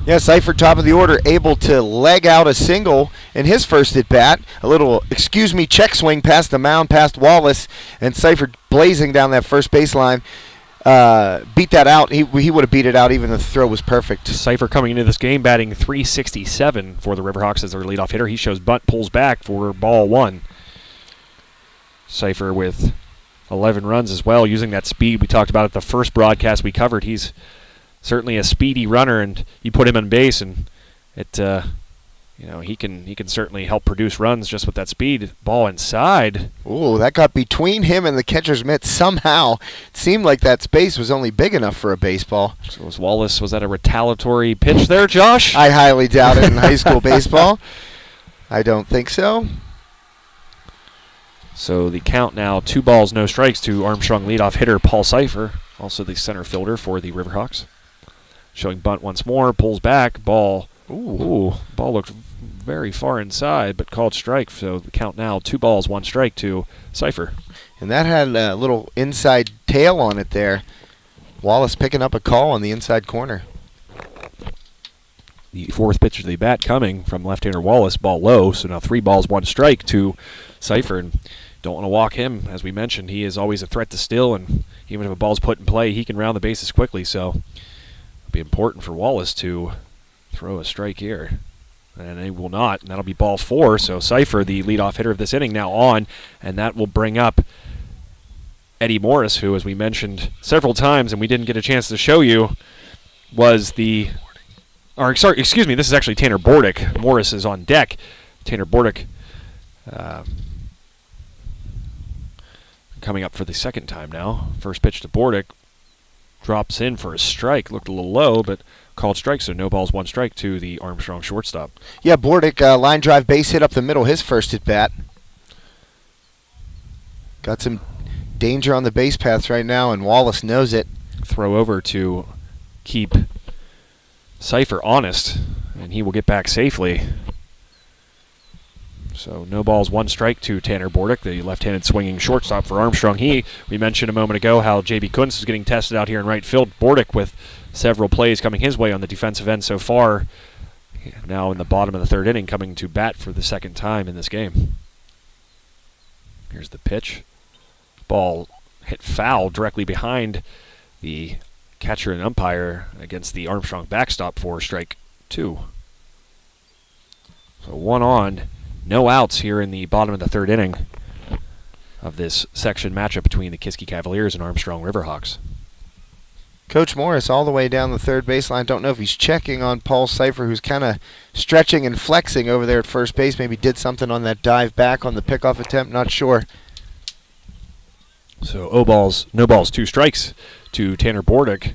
Yeah, Seifert, top of the order, able to leg out a single in his first at-bat. A little, check swing past the mound, past Wallace, and Seifert blazing down that first baseline. Beat that out. He would have beat it out even if the throw was perfect. Seifert coming into this game batting .367 for the Riverhawks as their leadoff hitter. He shows bunt, pulls back for ball 1. Seifert with 11 runs as well, using that speed we talked about at the first broadcast we covered. He's certainly a speedy runner, and you put him on base, and it he can certainly help produce runs just with that speed. Ball inside. Ooh, that got between him and the catcher's mitt somehow. It seemed like that space was only big enough for a baseball. So was that a retaliatory pitch there, Josh? I highly doubt it in high school baseball. I don't think so. So the count now, 2 balls, no strikes to Armstrong leadoff hitter Paul Seifert, also the center fielder for the Riverhawks. Showing bunt once more, pulls back, ball. Ooh, ball looked very far inside, but called strike. So the count now, 2 balls, 1 strike to Seifert. And that had a little inside tail on it there. Wallace picking up a call on the inside corner. The fourth pitch of the bat coming from left-hander Wallace, ball low. So now 3 balls, 1 strike to Seifert. And don't want to walk him, as we mentioned. He is always a threat to steal, and even if a ball's put in play, he can round the bases quickly. So it'll be important for Wallace to throw a strike here. And he will not, and that'll be ball 4. So Seifert, the leadoff hitter of this inning, now on, and that will bring up Eddie Morris, who, as we mentioned several times, and we didn't get a chance to show you, was the Or sorry, excuse me, this is actually Tanner Bordick. Morris is on deck. Tanner Bordick coming up for the second time now. First pitch to Bordick. Drops in for a strike. Looked a little low, but called strike, so no balls, one strike to the Armstrong shortstop. Yeah, Bordick, line drive base hit up the middle, his first at bat. Got some danger on the base paths right now, and Wallace knows it. Throw over to keep Cipher honest, and he will get back safely. So no balls, one strike to Tanner Bordick, the left-handed swinging shortstop for Armstrong. We mentioned a moment ago how J.B. Kuntz is getting tested out here in right field. Bordick with several plays coming his way on the defensive end so far. Now in the bottom of the third inning, coming to bat for the second time in this game. Here's the pitch. Ball hit foul directly behind the catcher and umpire against the Armstrong backstop for strike 2. So 1 on. No outs here in the bottom of the third inning of this section matchup between the Kiski Cavaliers and Armstrong Riverhawks. Coach Morris all the way down the third baseline. Don't know if he's checking on Paul Cipher, who's kind of stretching and flexing over there at first base. Maybe did something on that dive back on the pickoff attempt. Not sure. So no balls, 2 strikes to Tanner Bordick.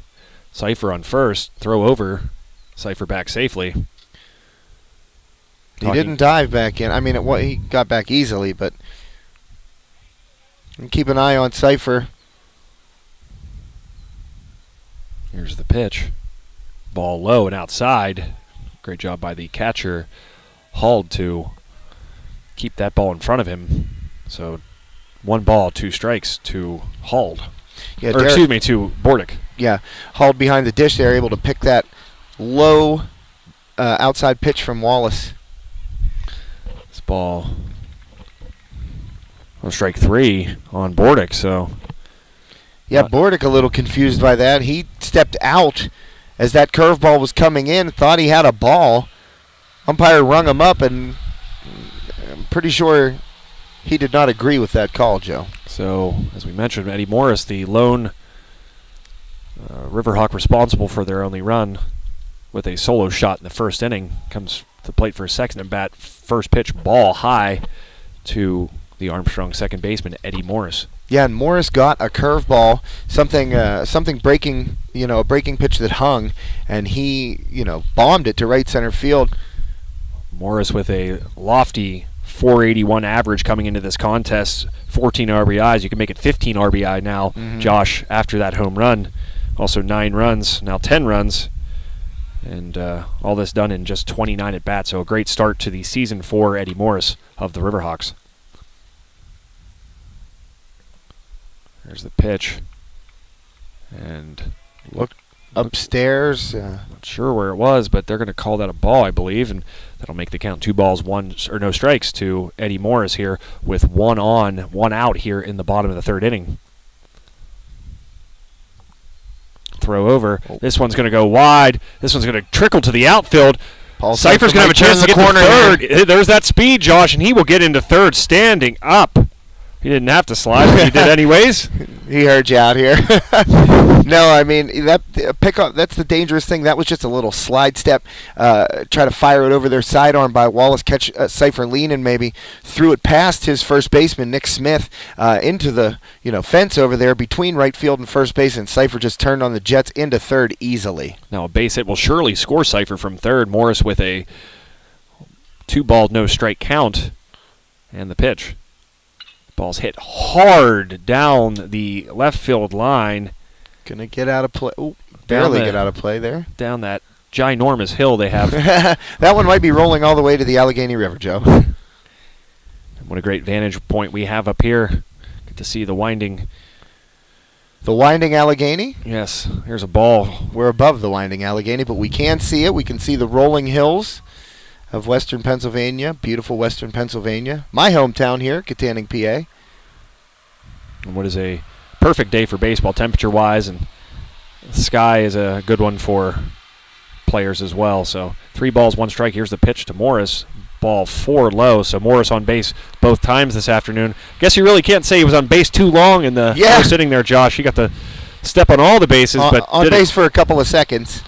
Cipher on first. Throw over. Cipher back safely. He didn't dive back in. I mean, he got back easily, but keep an eye on Cipher. Here's the pitch. Ball low and outside. Great job by the catcher, Hald, to keep that ball in front of him. So 1 ball, 2 strikes to Hald. Yeah, to Bordick. Yeah, Hald behind the dish there, able to pick that low outside pitch from Wallace. This ball on strike 3 on Bordick, so... Yeah, Bordick a little confused by that. He stepped out as that curveball was coming in, thought he had a ball. Umpire rung him up, and I'm pretty sure he did not agree with that call, Joe. So, as we mentioned, Eddie Morris, the lone Riverhawk responsible for their only run with a solo shot in the first inning, comes to the plate for a second at bat. First pitch, ball high to the Armstrong second baseman, Eddie Morris. Yeah, and Morris got a curveball, something breaking, a breaking pitch that hung, and he, bombed it to right center field. Morris with a lofty 481 average coming into this contest, 14 RBIs. You can make it 15 RBI now, Josh, after that home run. Also 9 runs, now 10 runs, and all this done in just 29 at bats. So a great start to the season for Eddie Morris of the Riverhawks. There's the pitch. And look upstairs. Not sure where it was, but they're going to call that a ball, I believe, and that'll make the count 2 balls, no strikes to Eddie Morris here with 1 on, 1 out here in the bottom of the third inning. Throw over. This one's going to go wide. This one's going to trickle to the outfield. Paul Cipher's going to have a chance to get to third. There's that speed, Josh, and he will get into third standing up. He didn't have to slide, but he did anyways. He heard you out here. No, I mean, that pickup, that's the dangerous thing. That was just a little slide step. Try to fire it over their sidearm by Wallace, catch Cipher leaning maybe, threw it past his first baseman, Nick Smith, into the fence over there between right field and first base, and Cipher just turned on the Jets into third easily. Now a base hit will surely score Cipher from third. Morris with a 2-ball, no strike count, and the pitch. Ball's hit hard down the left field line. Gonna get out of play. Ooh, barely get out of play there. Down that ginormous hill they have. That one might be rolling all the way to the Allegheny River, Joe. What a great vantage point we have up here. Get to see the winding. The winding Allegheny? Yes, here's a ball. We're above the winding Allegheny, but we can see it. We can see the rolling hills of western Pennsylvania, beautiful western Pennsylvania. My hometown here, Katanning, PA. And what is a perfect day for baseball temperature-wise, and the sky is a good one for players as well. So 3 balls, 1 strike. Here's the pitch to Morris. Ball 4 low, so Morris on base both times this afternoon. Guess you really can't say he was on base too long in the first inning there, Josh. He got to step on all the bases, but on base for a couple of seconds.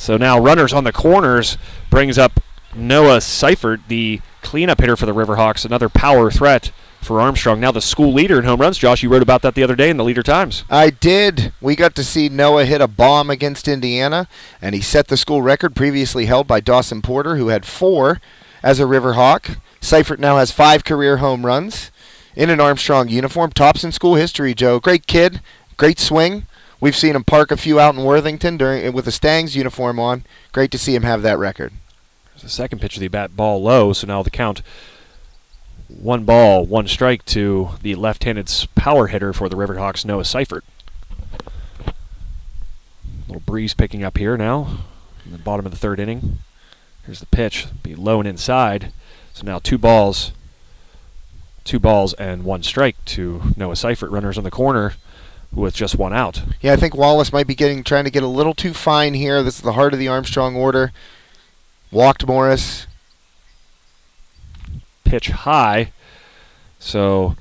So now runners on the corners brings up Noah Seifert, the cleanup hitter for the Riverhawks, another power threat for Armstrong. Now the school leader in home runs. Josh, you wrote about that the other day in the Leader Times. I did. We got to see Noah hit a bomb against Indiana, and he set the school record previously held by Dawson Porter, who had 4 as a Riverhawk. Seifert now has 5 career home runs in an Armstrong uniform. Tops in school history, Joe. Great kid, great swing. We've seen him park a few out in Worthington with a Stangs uniform on. Great to see him have that record. The second pitch of the bat, ball low, so now the count 1 ball, 1 strike to the left-handed power hitter for the Riverhawks, Noah Seifert. Little breeze picking up here now in the bottom of the 3rd inning. Here's the pitch, be low and inside. So now 2 balls and 1 strike to Noah Seifert. Runners on the corner with just 1 out. Yeah, I think Wallace might be trying to get a little too fine here. This is the heart of the Armstrong order. Walked Morris. Pitch high. So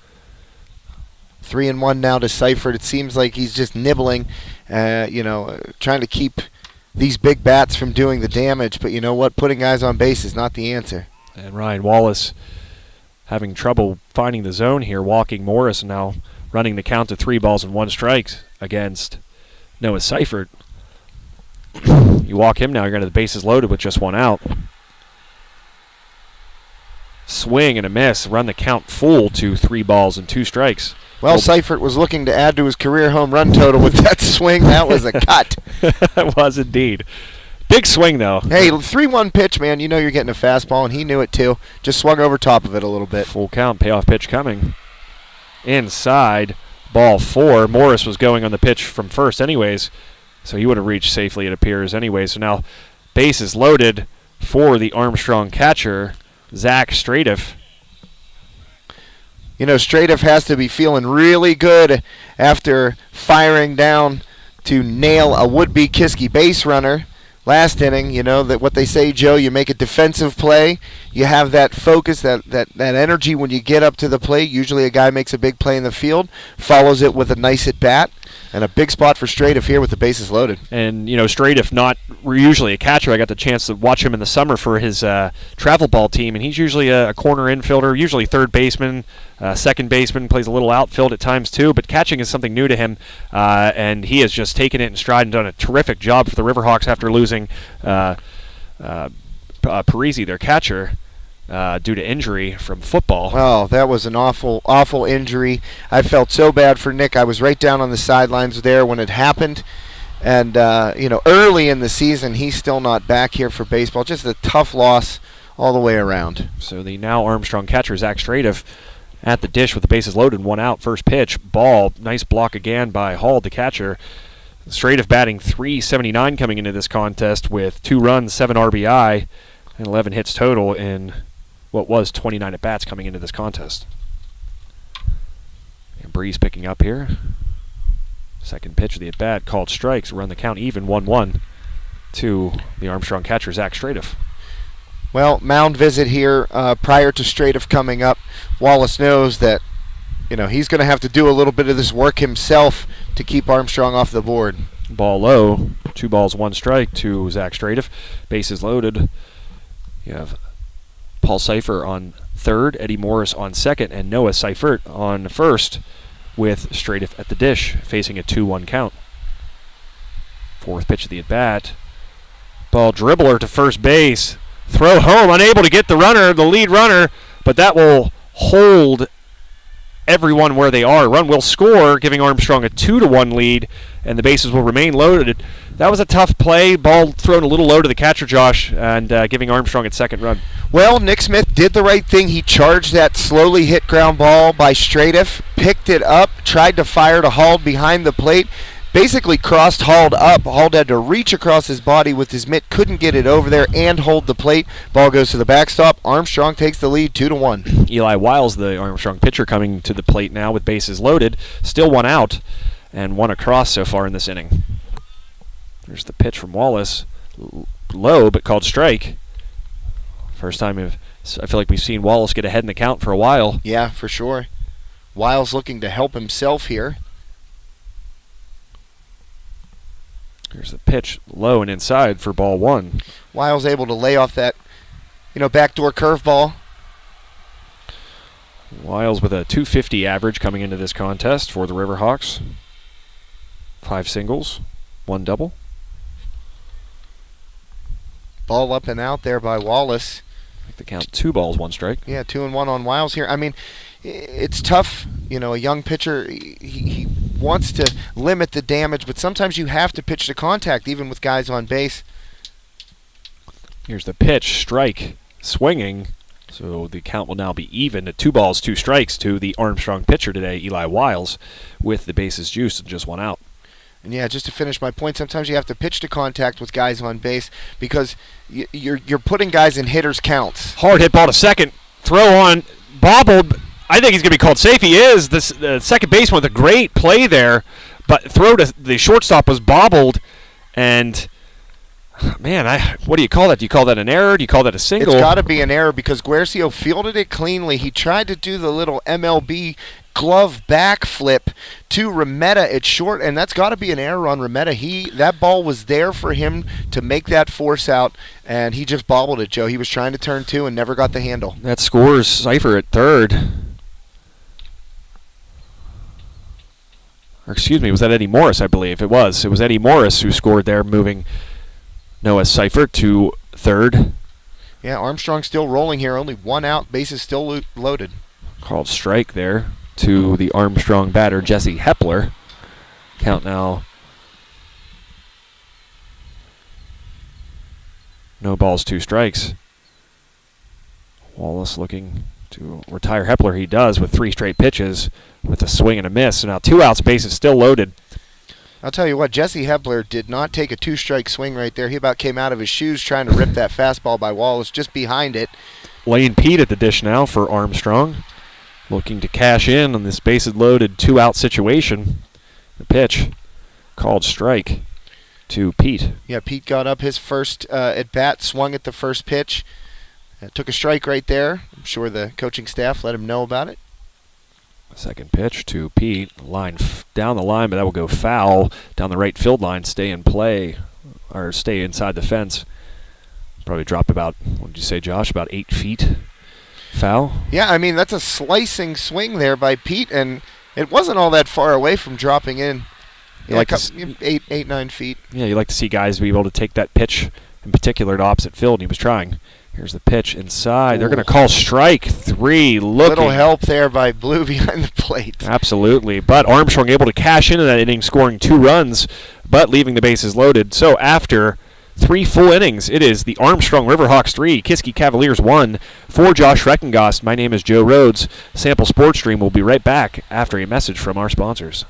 3-1 now to Seifert. It seems like he's just nibbling, trying to keep these big bats from doing the damage. But you know what? Putting guys on base is not the answer. And Ryan Wallace having trouble finding the zone here, walking Morris, and now running the count to 3 balls and 1 strike against Noah Seifert. You walk him now, you're going to the bases loaded with just 1 out. Swing and a miss, run the count full to 3 balls and 2 strikes. Well, Seifert was looking to add to his career home run total with that swing. That was a cut. That was indeed. Big swing, though. Hey, 3-1 pitch, man. You know you're getting a fastball, and he knew it, too. Just swung over top of it a little bit. Full count, payoff pitch coming. Inside, ball 4. Morris was going on the pitch from first anyways, so he would have reached safely, it appears, anyway. So now bases loaded for the Armstrong catcher, Zach Stratiff. You know, Stratiff has to be feeling really good after firing down to nail a would-be Kiski base runner last inning. You know, that what they say, Joe, you make a defensive play, you have that focus, that energy when you get up to the plate. Usually a guy makes a big play in the field, follows it with a nice at-bat, and a big spot for Stratiff here with the bases loaded. And, you know, Stratiff, not usually a catcher. I got the chance to watch him in the summer for his travel ball team, and he's usually a corner infielder, usually third baseman, second baseman, plays a little outfield at times too, but catching is something new to him, and he has just taken it in stride and done a terrific job for the Riverhawks after losing Parisi, their catcher, due to injury from football. Oh, that was an awful, awful injury. I felt so bad for Nick. I was right down on the sidelines there when it happened. And, early in the season, he's still not back here for baseball. Just a tough loss all the way around. So the now Armstrong catcher, Zach Stratiff, at the dish with the bases loaded, 1 out, first pitch, ball, nice block again by Hall, the catcher. Stratiff batting .379 coming into this contest with 2 runs, 7 RBI, and 11 hits total in what was 29 at-bats coming into this contest. And breeze picking up here. Second pitch of the at-bat, called strikes, run the count even, 1-1 to the Armstrong catcher, Zach Stratiff. Well, mound visit here prior to Stratiff coming up. Wallace knows that, he's going to have to do a little bit of this work himself to keep Armstrong off the board. Ball low, 2 balls, 1 strike to Zach Stratiff. Bases loaded. You have Paul Seifert on third, Eddie Morris on second, and Noah Seifert on first with Stratiff at the dish, facing a 2-1 count. Fourth pitch of the at-bat. Ball dribbler to first base. Throw home, unable to get the lead runner, but that will hold everyone where they are. Run will score, giving Armstrong a 2-1 lead, and the bases will remain loaded. That was a tough play. Ball thrown a little low to the catcher, Josh, and giving Armstrong its second run. Well, Nick Smith did the right thing. He charged that slowly hit ground ball by Stratiff, picked it up, tried to fire to Hall behind the plate, basically crossed Hall up. Hall had to reach across his body with his mitt, couldn't get it over there and hold the plate. Ball goes to the backstop. Armstrong takes the lead 2-1. Eli Wiles, the Armstrong pitcher, coming to the plate now with bases loaded. Still 1 out and 1 across so far in this inning. There's the pitch from Wallace. Low, but called strike. First time I feel like we've seen Wallace get ahead in the count for a while. Yeah, for sure. Wiles looking to help himself here. Here's the pitch, low and inside for ball one. Wiles able to lay off that, backdoor curveball. Wiles with a 250 average coming into this contest for the Riverhawks. 5 singles, 1 double. Ball up and out there by Wallace. I think the count 2 balls, 1 strike. Yeah, 2-1 on Wiles here. I mean, it's tough. A young pitcher, he wants to limit the damage, but sometimes you have to pitch to contact, even with guys on base. Here's the pitch, strike, swinging. So the count will now be even at 2 balls, 2 strikes to the Armstrong pitcher today, Eli Wiles, with the bases juiced and just 1 out. And yeah, just to finish my point, sometimes you have to pitch to contact with guys on base because you're putting guys in hitters' counts. Hard hit ball to second, throw on, bobbled. I think he's going to be called safe. He is. The second baseman with a great play there, but throw to the shortstop was bobbled, and man, what do you call that? Do you call that an error? Do you call that a single? It's got to be an error because Guercio fielded it cleanly. He tried to do the little MLB glove back flip to Remetta at short, and that's got to be an error on Remetta. That ball was there for him to make that force out, and he just bobbled it, Joe. He was trying to turn 2 and never got the handle. That scores Cipher at third. Or excuse me, was that Eddie Morris, I believe? It was. It was Eddie Morris who scored there, moving Noah Cipher to third. Yeah, Armstrong still rolling here. Only 1 out. Bases still loaded. Called strike there to the Armstrong batter, Jesse Hepler. Count now. No balls, 2 strikes. Wallace looking to retire Hepler. He does with 3 straight pitches with a swing and a miss. So now 2 outs, bases still loaded. I'll tell you what, Jesse Hepler did not take a 2-strike swing right there. He about came out of his shoes trying to rip that fastball by Wallace just behind it. Lane Pete at the dish now for Armstrong. Looking to cash in on this bases loaded 2-out situation. The pitch called strike to Pete. Yeah, Pete got up his first at bat, swung at the first pitch. Took a strike right there. I'm sure the coaching staff let him know about it. Second pitch to Pete. Line down the line, but that will go foul down the right field line. Stay in play, or stay inside the fence. Probably dropped about, what did you say, Josh? About 8 feet. Foul. Yeah, I mean that's a slicing swing there by Pete, and it wasn't all that far away from dropping in. You like 9 feet. Yeah, you like to see guys be able to take that pitch in particular to opposite field, and he was trying. Here's the pitch inside. Ooh. They're going to call strike 3. Little help there by Blue behind the plate. Absolutely. But Armstrong able to cash into that inning, scoring 2 runs, but leaving the bases loaded. So after 3 full innings, it is the Armstrong Riverhawks 3, Kiski Cavaliers 1. For Josh Reckengast, my name is Joe Rhodes. Sample Sports Stream will be right back after a message from our sponsors.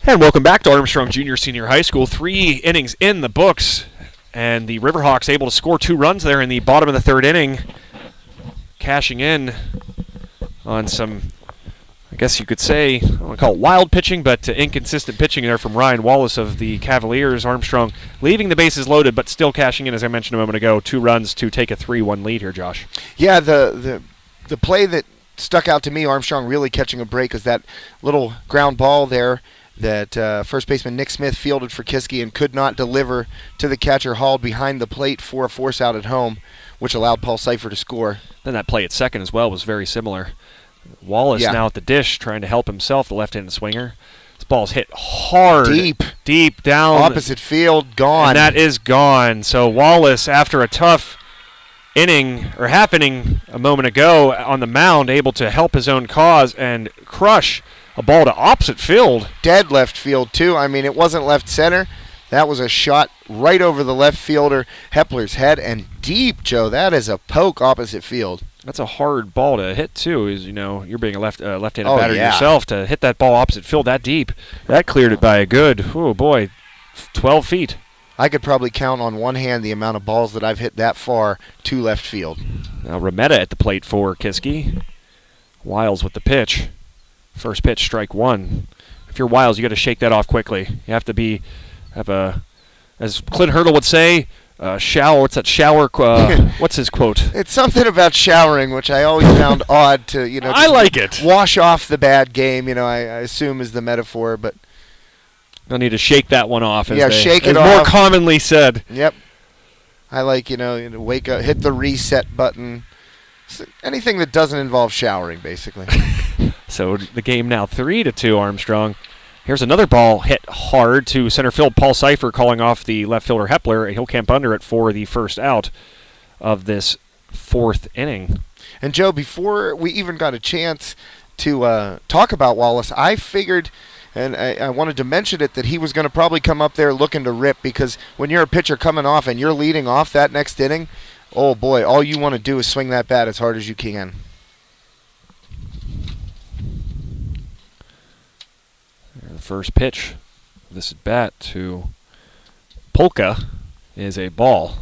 And welcome back to Armstrong Junior Senior High School. 3 innings in the books, and the Riverhawks able to score 2 runs there in the bottom of the 3rd inning, cashing in on some, I guess you could say, I don't want to call it wild pitching, but inconsistent pitching there from Ryan Wallace of the Cavaliers. Armstrong leaving the bases loaded, but still cashing in, as I mentioned a moment ago, 2 runs to take a 3-1 lead here, Josh. Yeah, the play that stuck out to me, Armstrong really catching a break, is that little ground ball there that first baseman Nick Smith fielded for Kiski and could not deliver to the catcher hauled behind the plate for a force out at home, which allowed Paul Seifer to score. Then that play at second as well was very similar. Wallace now at the dish trying to help himself, the left-handed swinger. This ball's hit hard. Deep down. Opposite field, gone. And that is gone. So Wallace, after a tough inning or half inning a moment ago on the mound, able to help his own cause and crush a ball to opposite field. Dead left field, too. I mean, it wasn't left center. That was a shot right over the left fielder Hepler's head, and deep, Joe. That is a poke opposite field. That's a hard ball to hit, too. Is you're being a left-handed batter yeah. yourself. To hit that ball opposite field that deep, that cleared it by a good, 12 feet. I could probably count on one hand the amount of balls that I've hit that far to left field. Now Remetta at the plate for Kiski. Wiles with the pitch. First pitch, strike one. If you're Wiles, you got to shake that off quickly. You have to have a, as Clint Hurdle would say, shower. What's that shower? What's his quote? It's something about showering, which I always found odd to, I like it. Wash off the bad game, I assume is the metaphor, but. They'll need to shake that one off. Shake it as off. More commonly said. Yep. I like, wake up, hit the reset button. Anything that doesn't involve showering, basically. So the game now 3-2 Armstrong. Here's another ball hit hard to center field. Paul Seifer calling off the left fielder Hepler, and he'll camp under it for the first out of this fourth inning. And, Joe, before we even got a chance to talk about Wallace, I figured, and I wanted to mention it, that he was going to probably come up there looking to rip, because when you're a pitcher coming off and you're leading off that next inning, oh, boy, all you want to do is swing that bat as hard as you can. The first pitch of this at bat to Polka is a ball.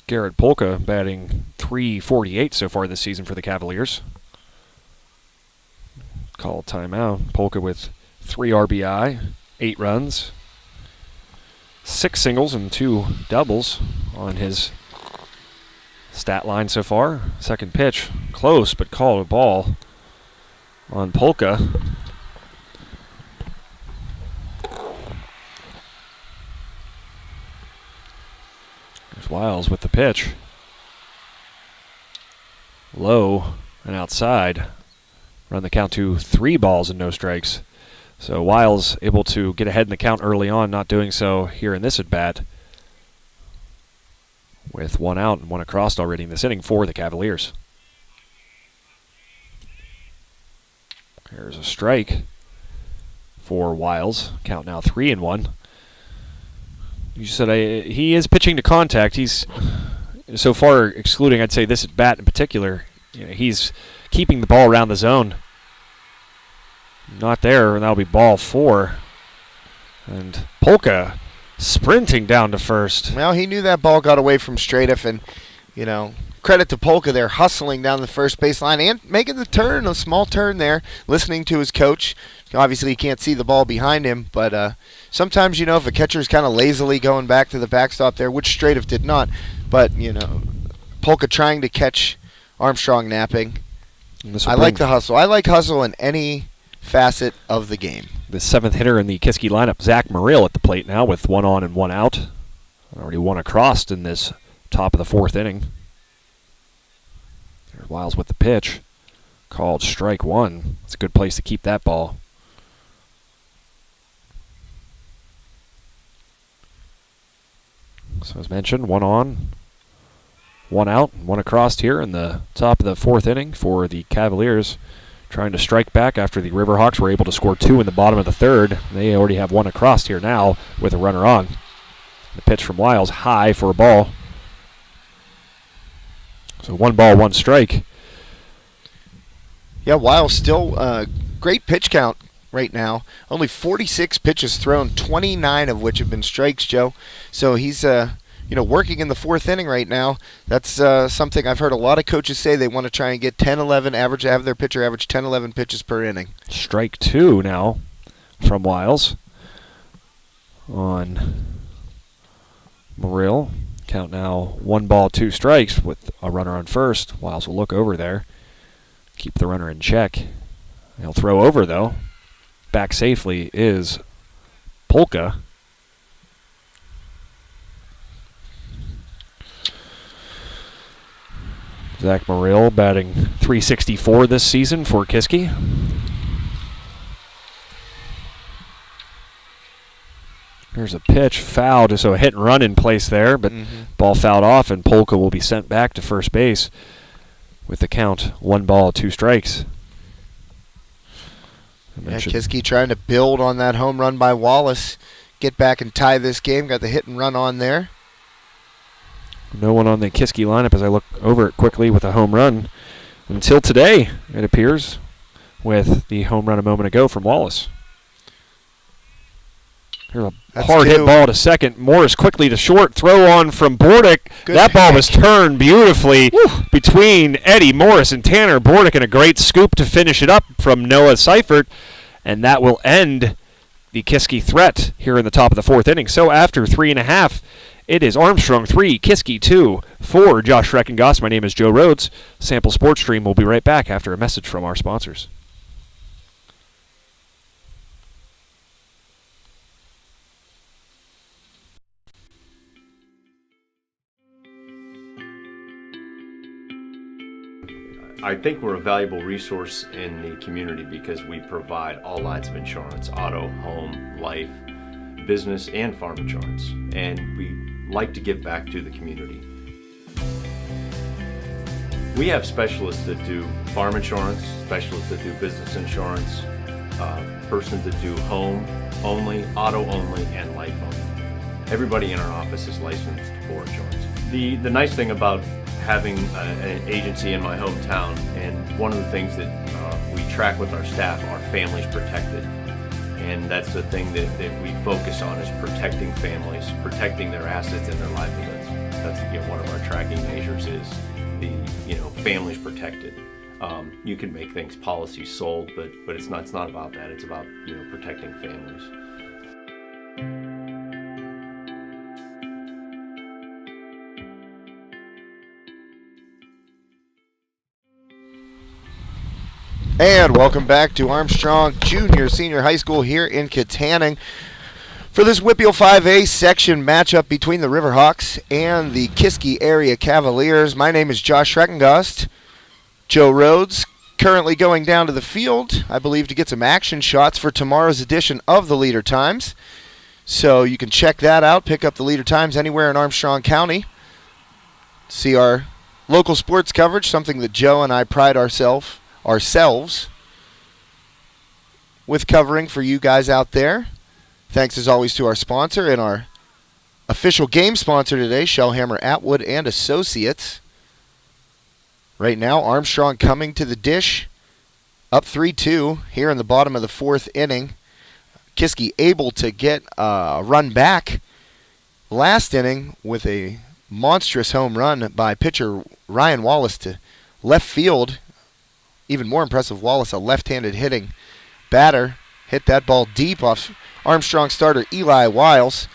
Garrett Polka batting .348 so far this season for the Cavaliers. Call timeout. Polka with 3 RBI, 8 runs, 6 singles and 2 doubles on his stat line so far. Second pitch, close but called a ball on Polka. There's Wiles with the pitch. Low and outside. Run the count to 3 balls and no strikes. So Wiles able to get ahead in the count early on, not doing so here in this at bat. With 1 out and 1 across already in this inning for the Cavaliers. There's a strike for Wiles. Count now 3-1. You said he is pitching to contact. He's so far, excluding I'd say this at bat in particular, he's keeping the ball around the zone. Not there, and that'll be ball 4. And Polka sprinting down to first. Well, he knew that ball got away from Stradiff, and, credit to Polka there, hustling down the first baseline and making the turn, a small turn there, listening to his coach. Obviously, he can't see the ball behind him, but sometimes, if a catcher's kind of lazily going back to the backstop there, which Stradiff did not, but, Polka trying to catch Armstrong napping. I like the hustle. I like hustle in any facet of the game. The 7th hitter in the Kiski lineup, Zach Muriel at the plate now with 1 on and 1 out. Already 1 across in this top of the 4th inning. There's Wiles with the pitch. Called strike 1. It's a good place to keep that ball. So as mentioned, 1 on, 1 out, 1 across here in the top of the 4th inning for the Cavaliers. Trying to strike back after the Riverhawks were able to score 2 in the bottom of the 3rd. They already have 1 across here now with a runner on. The pitch from Wiles high for a ball. So 1 ball, 1 strike. Yeah, Wiles still great pitch count right now. Only 46 pitches thrown, 29 of which have been strikes, Joe. So he's working in the 4th inning right now. That's something I've heard a lot of coaches say they want to try and get 10-11 average, have their pitcher average 10-11 pitches per inning. Strike 2 now from Wiles on Muriel. Count now 1 ball, 2 strikes with a runner on first. Wiles will look over there. keep the runner in check. He'll throw over, though. Back safely is Polka. Zach Morrill batting .364 this season for Kiski. Here's a pitch, fouled, so a hit and run in place there, but ball fouled off, and Polka will be sent back to first base with the count 1 ball, 2 strikes. Yeah, Kiski trying to build on that home run by Wallace. Get back and tie this game. Got the hit and run on there. No one on the Kiski lineup as I look over it quickly with a home run until today, it appears, with the home run a moment ago from Wallace. Here's a hard hit ball to second. Morris quickly to short. Throw on from Bordick. That ball was turned beautifully between Eddie Morris and Tanner Bordick, and a great scoop to finish it up from Noah Seifert. And that will end the Kiski threat here in the top of the 4th inning. So after 3.5, it is Armstrong 3, Kiski 2. For Josh Reckengoss, my name is Joe Rhodes. Sample Sports Stream will be right back after a message from our sponsors. I think we're a valuable resource in the community because we provide all lines of insurance: auto, home, life, business, and farm insurance. And we like to give back to the community. We have specialists that do farm insurance, specialists that do business insurance, persons that do home only, auto only, and life only. Everybody in our office is licensed for insurance. The nice thing about having an agency in my hometown, and one of the things that we track with our staff are families protected. And that's the thing that we focus on, is protecting families, protecting their assets and their livelihoods. That's one of our tracking measures, is the families protected. You can make things policies sold, but it's not about that. It's about protecting families. And welcome back to Armstrong Junior Senior High School here in Katanning for this WPIAL 5A section matchup between the Riverhawks and the Kiski area Cavaliers. My name is Josh Schreckengost. Joe Rhodes currently going down to the field, I believe, to get some action shots for tomorrow's edition of the Leader Times. So you can check that out, pick up the Leader Times anywhere in Armstrong County. See our local sports coverage, something that Joe and I pride ourselves with covering for you guys out there. Thanks as always to our sponsor and our official game sponsor today, Shellhammer Atwood and Associates. Right now, Armstrong coming to the dish, up 3-2 here in the bottom of the 4th inning. Kiski able to get a run back last inning with a monstrous home run by pitcher Ryan Wallace to left field. Even more impressive, Wallace, a left-handed hitting batter, hit that ball deep off Armstrong starter Eli Wiles.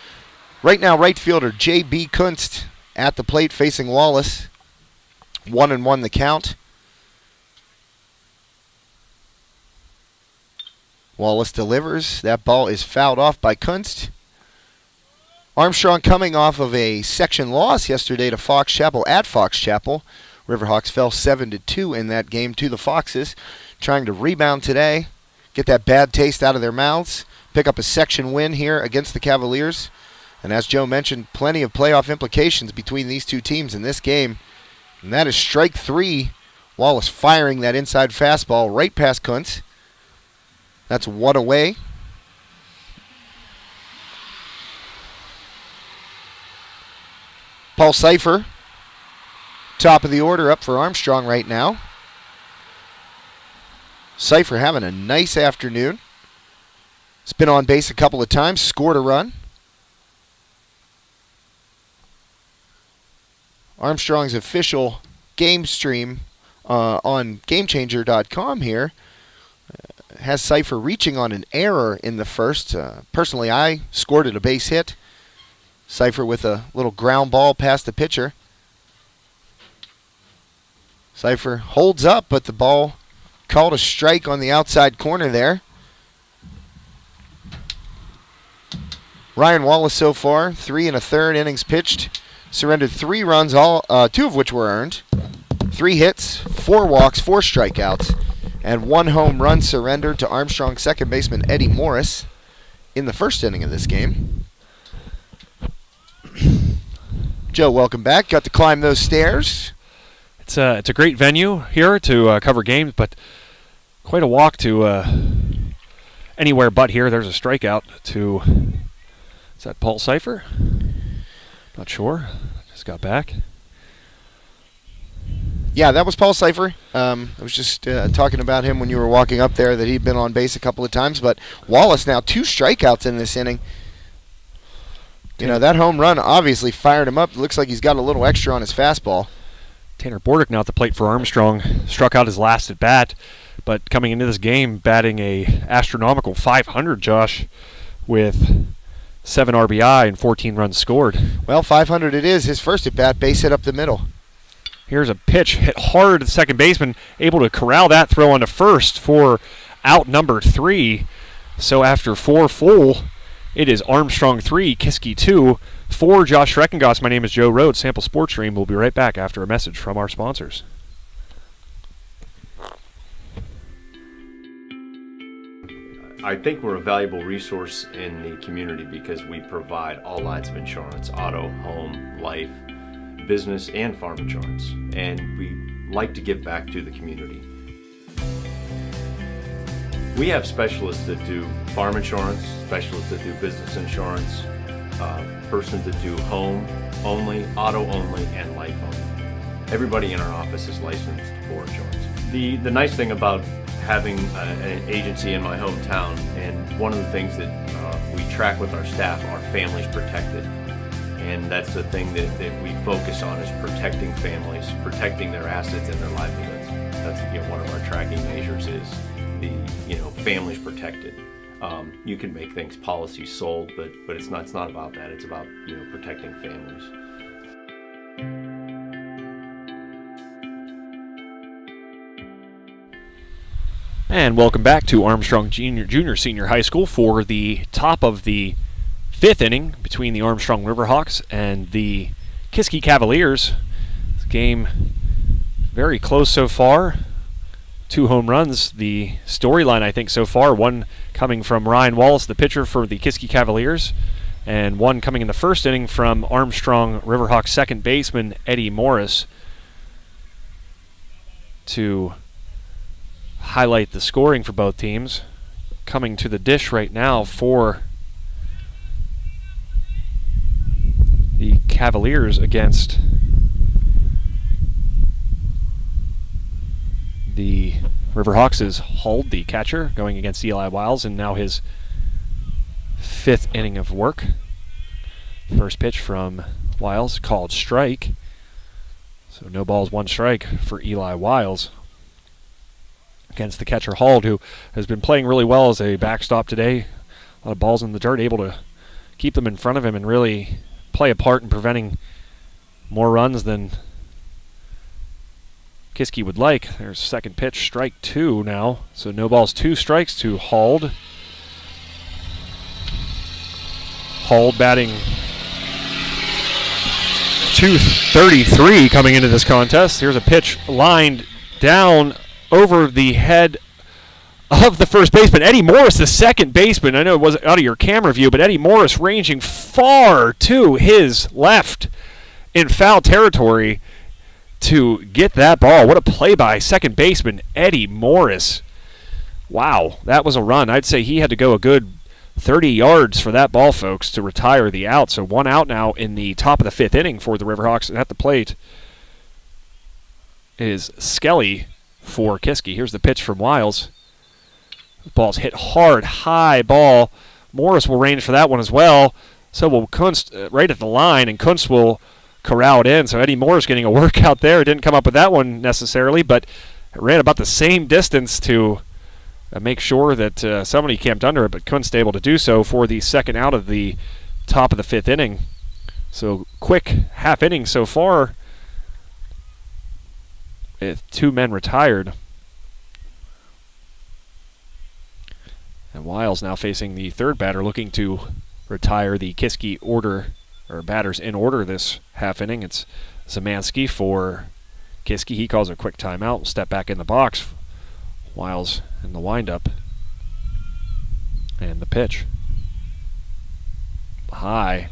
Right now, right fielder J.B. Kunst at the plate facing Wallace. 1-1 the count. Wallace delivers. That ball is fouled off by Kunst. Armstrong coming off of a section loss yesterday to Fox Chapel at Fox Chapel. Riverhawks fell 7-2 in that game to the Foxes. Trying to rebound today, get that bad taste out of their mouths, pick up a section win here against the Cavaliers. And as Joe mentioned, plenty of playoff implications between these two teams in this game. And that is strike 3. Wallace firing that inside fastball right past Kuntz. That's 1 away. Paul Seifer, top of the order up for Armstrong right now. Seifer having a nice afternoon. He's been on base a couple of times, scored a run. Armstrong's official game stream on GameChanger.com here has Seifer reaching on an error in the first. Personally, I scored it a base hit. Seifer with a little ground ball past the pitcher. Seifer holds up, but the ball called a strike on the outside corner there. Ryan Wallace so far, 3 1/3 innings pitched, surrendered 3 runs, 2 of which were earned, 3 hits, 4 walks, 4 strikeouts, and 1 home run surrendered to Armstrong second baseman Eddie Morris in the first inning of this game. Joe, welcome back. Got to climb those stairs. It's a great venue here to cover games, but quite a walk to anywhere but here. There's a strikeout to, is that Paul Cipher? Not sure. Just got back. Yeah, that was Paul Cipher. I was just talking about him when you were walking up there, that he'd been on base a couple of times. But Wallace now 2 strikeouts in this inning. You know, that home run obviously fired him up. It looks like he's got a little extra on his fastball. Tanner Bordick now at the plate for Armstrong. Struck out his last at bat, but coming into this game batting a astronomical .500, Josh, with 7 RBI and 14 runs scored. Well, .500 it is. His first at bat, base hit up the middle. Here's a pitch hit hard at the second baseman, able to corral that throw onto first for out number 3. So after 4 full, it is Armstrong 3, Kiski 2. For Josh Schreckengoss, my name is Joe Rhodes, Sample Sports Stream. We'll be right back after a message from our sponsors. I think we're a valuable resource in the community because we provide all lines of insurance: auto, home, life, business, and farm insurance. And we like to give back to the community. We have specialists that do farm insurance, specialists that do business insurance, persons that do home only, auto only, and life only. Everybody in our office is licensed for insurance. The nice thing about having an agency in my hometown, and one of the things that we track with our staff, are families protected. And that's the thing that we focus on, is protecting families, protecting their assets and their livelihoods. That's one of our tracking measures, is the families protected. You can make things policies sold, but it's not about that. It's about protecting families. And welcome back to Armstrong Junior Senior High School for the top of the 5th inning between the Armstrong Riverhawks and the Kiski Cavaliers. This game very close so far. 2 home runs. The storyline, I think, so far, one coming from Ryan Wallace, the pitcher for the Kiski Cavaliers, and one coming in the first inning from Armstrong Riverhawks second baseman Eddie Morris, to highlight the scoring for both teams. Coming to the dish right now for the Cavaliers against the Riverhawks is Hull, the catcher, going against Eli Wiles, and now his 5th inning of work. First pitch from Wiles, called strike. So no balls, 1 strike for Eli Wiles against the catcher Hull, who has been playing really well as a backstop today. A lot of balls in the dirt, able to keep them in front of him and really play a part in preventing more runs than Kiski would like. There's second pitch, strike 2 now. So no balls, 2 strikes to Huld. Huld batting .233 coming into this contest. Here's a pitch lined down over the head of the first baseman, Eddie Morris, the second baseman. I know it wasn't out of your camera view, but Eddie Morris ranging far to his left in foul territory to get that ball. What a play by second baseman Eddie Morris. Wow, that was a run. I'd say he had to go a good 30 yards for that ball, folks, to retire the out. So 1 out now in the top of the 5th inning for the Riverhawks. And at the plate is Skelly for Kiski. Here's the pitch from Wiles. The ball's hit hard, high ball. Morris will range for that one as well. So will Kunst right at the line, and Kunst will corral it in. So Eddie Morris getting a workout there. Didn't come up with that one necessarily, but it ran about the same distance to make sure that somebody camped under it, but Kunst able to do so for the second out of the top of the 5th inning. So quick half inning so far, with 2 men retired. And Wiles now facing the third batter, looking to retire the Kiski order, or batters in order this half inning. It's Zemansky for Kiski. He calls a quick timeout. Will step back in the box. Wiles in the windup. And the pitch. High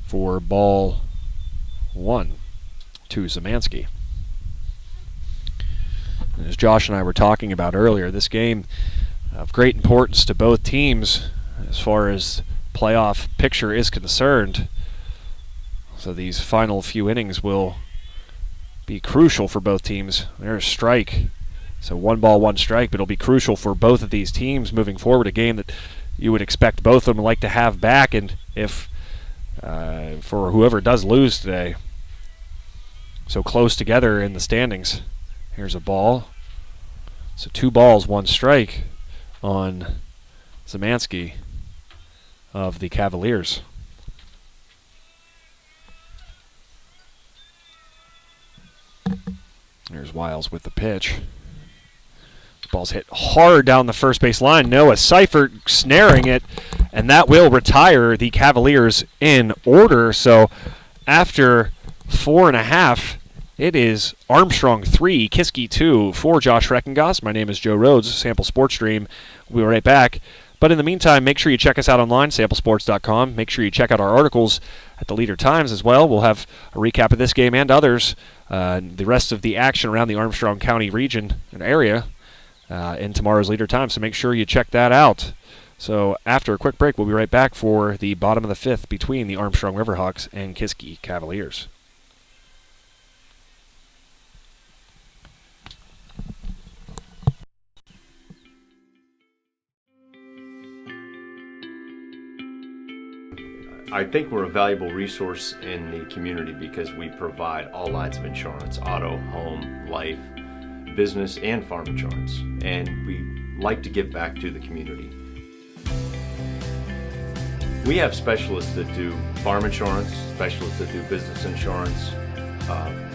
for ball 1 to Zemansky. And as Josh and I were talking about earlier, this game of great importance to both teams as far as playoff picture is concerned. So these final few innings will be crucial for both teams. There's a strike. So 1 ball, 1 strike, but it'll be crucial for both of these teams moving forward. A game that you would expect both of them like to have back, and if for whoever does lose today, so close together in the standings. Here's a ball. So 2 balls, 1 strike on Zemansky of the Cavaliers. There's Wiles with the pitch. Ball's hit hard down the first base line. Noah Seifert snaring it, and that will retire the Cavaliers in order. So after 4.5, it is Armstrong 3, Kiski 2 for Josh Reckengoss. My name is Joe Rhodes, Sample Sports Stream. We'll be right back. But in the meantime, make sure you check us out online, samplesports.com. Make sure you check out our articles at the Leader Times as well. We'll have a recap of this game and others, the rest of the action around the Armstrong County region and area in tomorrow's Leader Times. So make sure you check that out. So after a quick break, we'll be right back for the bottom of the 5th between the Armstrong Riverhawks and Kiski Cavaliers. I think we're a valuable resource in the community because we provide all lines of insurance: auto, home, life, business, and farm insurance. And we like to give back to the community. We have specialists that do farm insurance, specialists that do business insurance,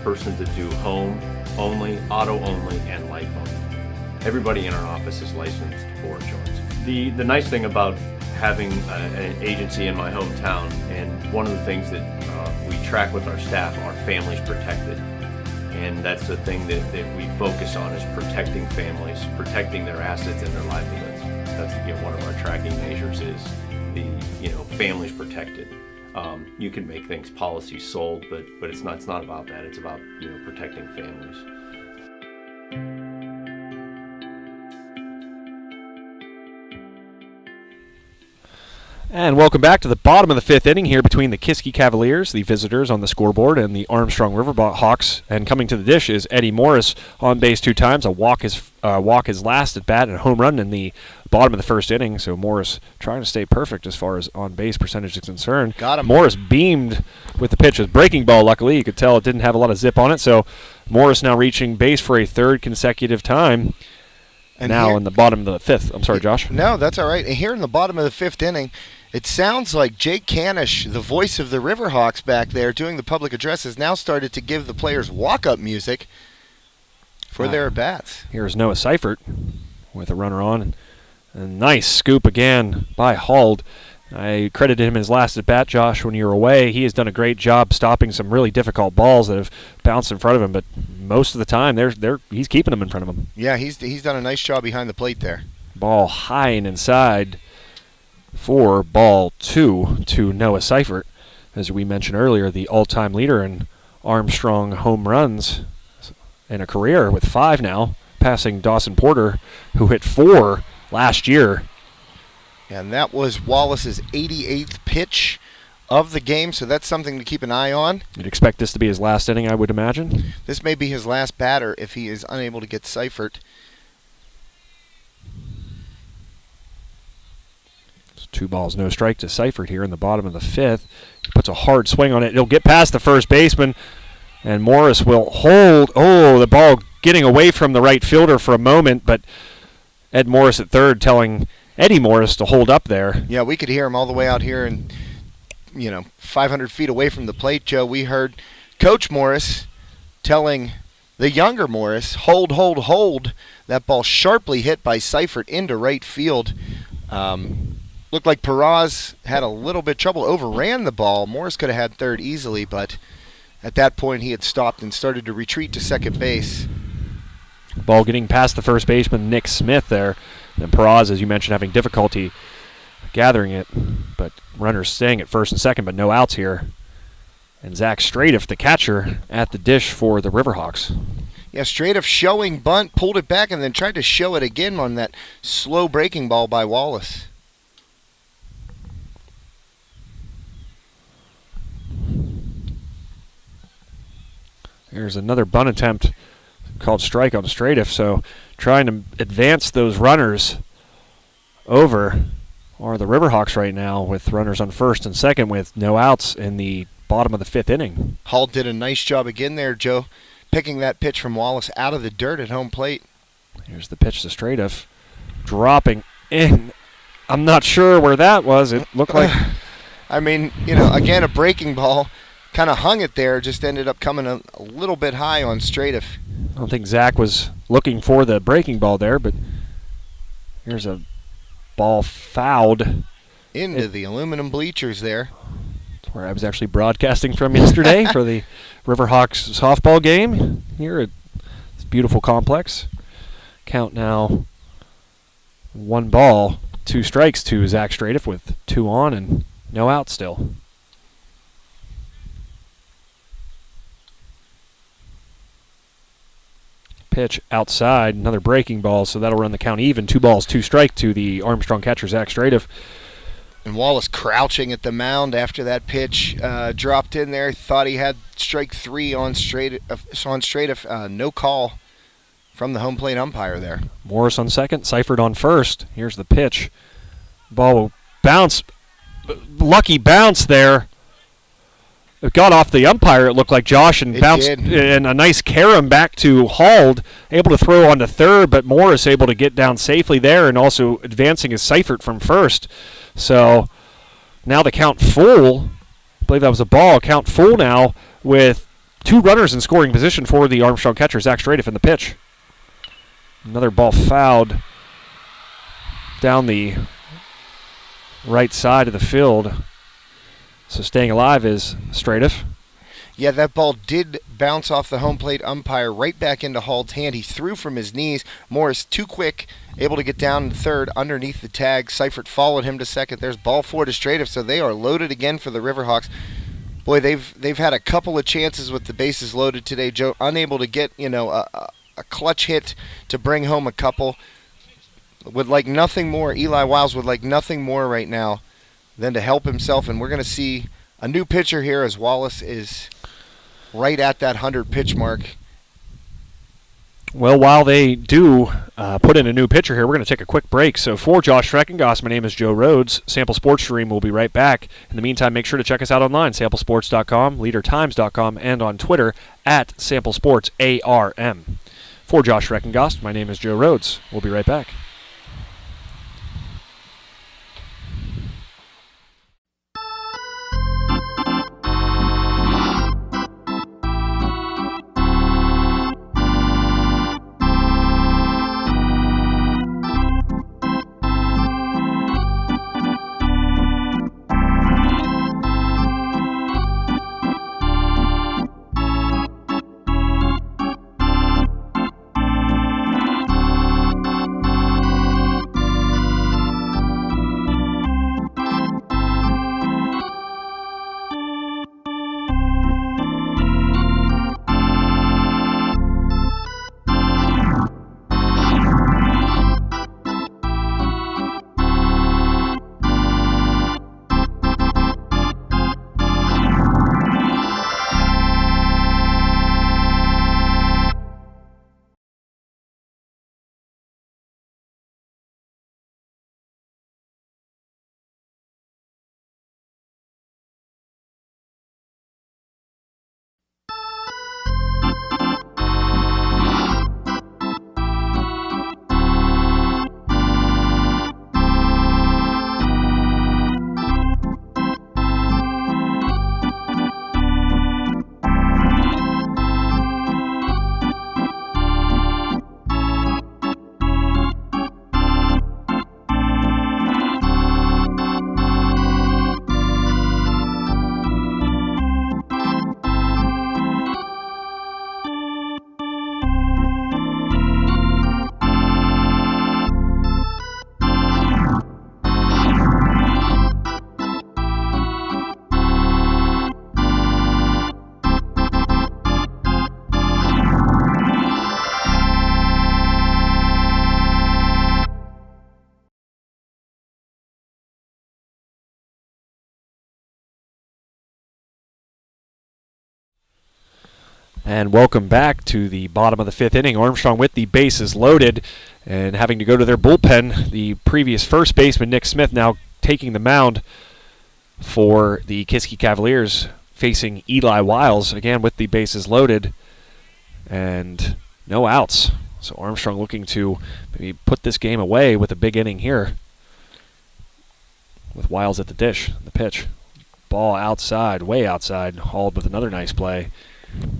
persons that do home only, auto only, and life only. Everybody in our office is licensed for insurance. The nice thing about having an agency in my hometown, and one of the things that we track with our staff are families protected. And that's the thing that we focus on, is protecting families, protecting their assets and their livelihoods. That's one of our tracking measures, is the families protected. You can make things policies sold, but it's not about that. It's about protecting families. And welcome back to the bottom of the 5th inning here between the Kiski Cavaliers, the visitors on the scoreboard, and the Armstrong Riverhawks. And coming to the dish is Eddie Morris on base 2 times. A walk is last at bat, and a home run in the bottom of the 1st inning. So Morris trying to stay perfect as far as on base percentage is concerned. Got him. Morris beamed with the pitch. It was breaking ball, luckily. You could tell it didn't have a lot of zip on it. So Morris now reaching base for a 3rd consecutive time. And now in the bottom of the 5th. I'm sorry, Josh. No, that's all right. And here in the bottom of the 5th inning, it sounds like Jake Canish, the voice of the Riverhawks back there doing the public address, has now started to give the players walk-up music for their at-bats. Here's Noah Seifert with a runner on. And nice scoop again by Hald. I credited him his last at-bat, Josh, when you were away. He has done a great job stopping some really difficult balls that have bounced in front of him, but most of the time he's keeping them in front of him. Yeah, he's done a nice job behind the plate there. Ball high and inside for ball 2 to Noah Seifert. As we mentioned earlier, the all-time leader in Armstrong home runs in a career with 5 now, passing Dawson Porter, who hit 4 last year. And that was Wallace's 88th pitch of the game, so that's something to keep an eye on. You'd expect this to be his last inning, I would imagine. This may be his last batter if he is unable to get Seifert. 2 balls, no strike to Seifert here in the bottom of the 5th. He puts a hard swing on it. It'll get past the first baseman, and Morris will hold. Oh, the ball getting away from the right fielder for a moment, but Ed Morris at third telling Eddie Morris to hold up there. Yeah, we could hear him all the way out here and 500 feet away from the plate, Joe. We heard Coach Morris telling The younger Morris, hold. That ball sharply hit by Seifert into right field. Looked like Peraz had a little bit trouble, overran the ball. Morris could have had third easily, but at that point he had stopped and started to retreat to second base. Ball getting past the first baseman, Nick Smith there. And Peraz, as you mentioned, having difficulty gathering it, but runners staying at first and second, but no outs here. And Zach Stradiff, the catcher, at the dish for the Riverhawks. Yeah, Stradiff showing bunt, pulled it back, and then tried to show it again on that slow breaking ball by Wallace. Here's another bunt attempt called strike on Stradiff, so trying to advance those runners over are the Riverhawks right now with runners on first and second with no outs in the bottom of the fifth inning. Hall did a nice job again there, Joe, picking that pitch from Wallace out of the dirt at home plate. Here's the pitch to Stradiff, dropping in. I'm not sure where that was. It looked like... I mean, you know, again, a breaking ball. Kind of hung it there, just ended up coming a little bit high on Stradiff. I don't think Zach was looking for the breaking ball there, but here's a ball fouled Into the aluminum bleachers there. where I was actually broadcasting from yesterday for the Riverhawks softball game here at this beautiful complex. Count now 1 ball, 2 strikes to Zach Stradiff with 2 on and no out still. Pitch outside, another breaking ball, so that'll run the count even. 2 balls, 2 strike to the Armstrong catcher, Zach Stradiff. And Wallace crouching at the mound after that pitch dropped in there. Thought he had strike 3 on Stradiff. No call from the home plate umpire there. Morris on second, Seifert on first. Here's the pitch. Ball will bounce. Lucky bounce there. It got off the umpire, it looked like, Josh, and It bounced, did. and a nice carom back to Hald, able to throw on to third, but Morris able to get down safely there and also advancing his Seifert from first. So now the count full. I believe that was a ball. Count full now with 2 runners in scoring position for the Armstrong catcher, Zach Stradiff, in the pitch. Another ball fouled down the right side of the field. So staying alive is Stradiff. Yeah, that ball did bounce off the home plate umpire right back into Hall's hand. He threw from his knees. Morris too quick, able to get down to third underneath the tag. Seifert followed him to second. There's ball 4 to Stradiff, so they are loaded again for the Riverhawks. Boy, they've had a couple of chances with the bases loaded today, Joe. Unable to get, a clutch hit to bring home a couple. Would like nothing more. Eli Wiles would like nothing more right now than to help himself, and we're going to see a new pitcher here as Wallace is right at that 100 pitch mark. Well, while they do put in a new pitcher here, we're going to take a quick break. So for Josh Schreckengoss, my name is Joe Rhodes. Sample Sports Stream will be right back. In the meantime, make sure to check us out online, samplesports.com, leadertimes.com, and on Twitter at SampleSportsARM. For Josh Schreckengoss, my name is Joe Rhodes. We'll be right back. And welcome back to the bottom of the fifth inning. Armstrong with the bases loaded and having to go to their bullpen. The previous first baseman, Nick Smith, now taking the mound for the Kiski Cavaliers, facing Eli Wiles, again with the bases loaded and no outs. So Armstrong looking to maybe put this game away with a big inning here with Wiles at the dish. The pitch. Ball outside, way outside, hauled with another nice play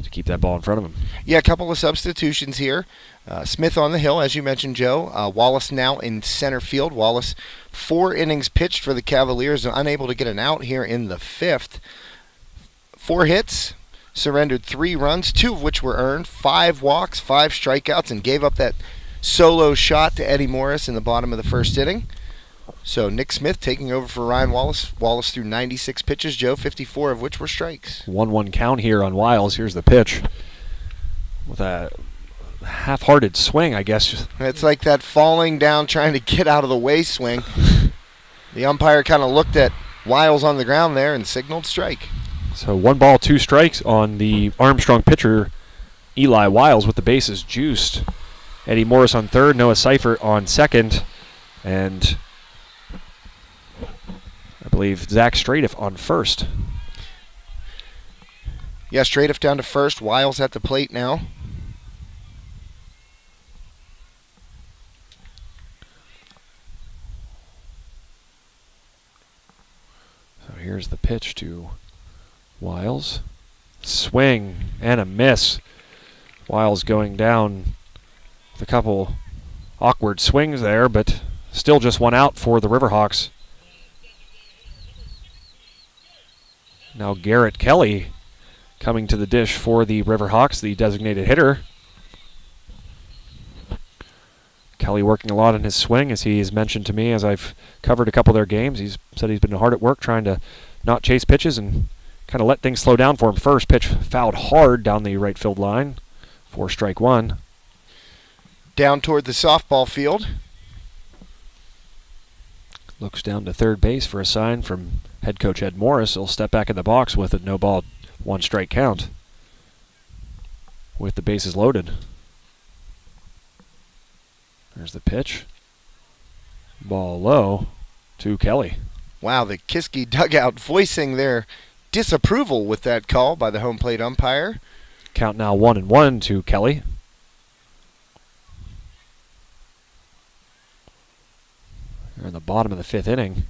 to keep that ball in front of him. Yeah, a couple of substitutions here. Smith on the hill, as you mentioned, Joe. Wallace now in center field. Wallace, 4 innings pitched for the Cavaliers, unable to get an out here in the 5th. 4 hits, surrendered 3 runs, 2 of which were earned, 5 walks, 5 strikeouts, and gave up that solo shot to Eddie Morris in the bottom of the 1st inning. So Nick Smith taking over for Ryan Wallace. Wallace threw 96 pitches, Joe, 54 of which were strikes. 1-1 count here on Wiles. Here's the pitch with a half-hearted swing, I guess. It's like that falling down, trying to get out of the way swing. The umpire kind of looked at Wiles on the ground there and signaled strike. So 1 ball, 2 strikes on the Armstrong pitcher, Eli Wiles, with the bases juiced. Eddie Morris on third, Noah Seifert on second, and I believe Zach Stratiff on first. Yeah, Stratiff down to first. Wiles at the plate now. So here's the pitch to Wiles. Swing and a miss. Wiles going down with a couple awkward swings there, but still just 1 out for the Riverhawks. Now Garrett Kelly coming to the dish for the Riverhawks, the designated hitter. Kelly working a lot on his swing, as he has mentioned to me as I've covered a couple of their games. He's said he's been hard at work trying to not chase pitches and kind of let things slow down for him. First pitch fouled hard down the right field line for strike 1. Down toward the softball field. Looks down to third base for a sign from head coach Ed Morris. He'll step back in the box with a no ball, 1 strike count with the bases loaded. There's the pitch. Ball low to Kelly. Wow, the Kiski dugout voicing their disapproval with that call by the home plate umpire. Count now 1-1 to Kelly. We're in the bottom of the 5th inning.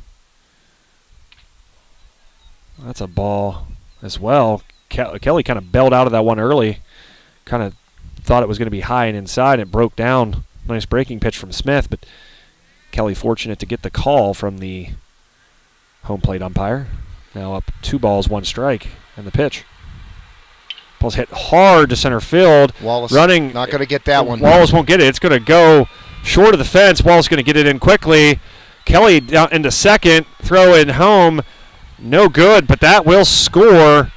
That's a ball as well. Kelly kind of bailed out of that one early. Kind of thought it was going to be high and inside. It broke down. Nice breaking pitch from Smith, but Kelly fortunate to get the call from the home plate umpire. Now up 2 balls, 1 strike, and the pitch. Ball's hit hard to center field. Wallace running, not going to get that one. Wallace won't get it. It's going to go short of the fence. Wallace going to get it in quickly. Kelly down into second. Throw in home. No good, but that will score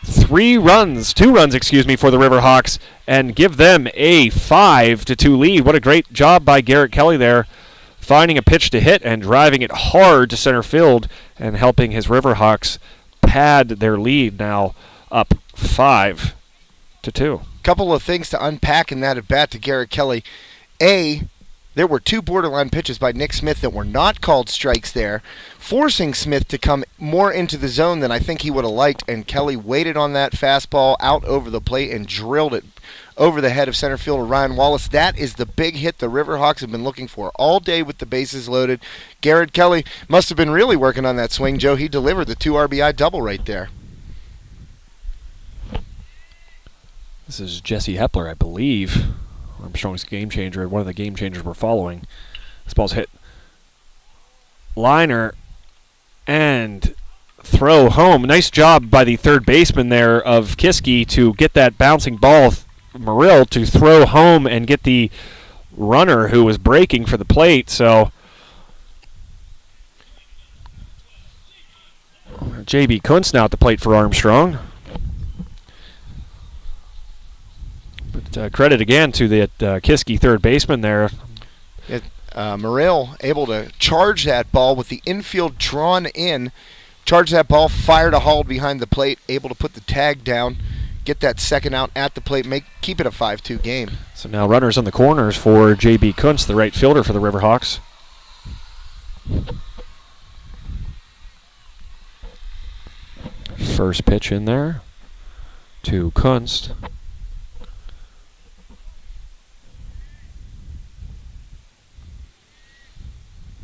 2 runs, for the Riverhawks, and give them a 5-2 lead. What a great job by Garrett Kelly there, finding a pitch to hit and driving it hard to center field and helping his Riverhawks pad their lead, now up 5-2. Couple of things to unpack in that at bat to Garrett Kelly. There were 2 borderline pitches by Nick Smith that were not called strikes there, forcing Smith to come more into the zone than I think he would have liked, and Kelly waited on that fastball out over the plate and drilled it over the head of center fielder Ryan Wallace. That is the big hit the Riverhawks have been looking for all day with the bases loaded. Garrett Kelly must have been really working on that swing, Joe. He delivered the 2 RBI double right there. This is Jesse Hepler, I believe. Armstrong's game changer, one of the game changers we're following. This ball's hit liner and throw home. Nice job by the third baseman there of Kiski to get that bouncing ball, Murill, to throw home and get the runner who was breaking for the plate. So J.B. Kuntz now at the plate for Armstrong. But credit again to the Kiski third baseman there. Murill able to charge that ball with the infield drawn in. Charge that ball, fired a hauled behind the plate, able to put the tag down. get that second out at the plate, keep it a 5-2 game. So now runners on the corners for J.B. Kuntz, the right fielder for the Riverhawks. First pitch in there to Kunst.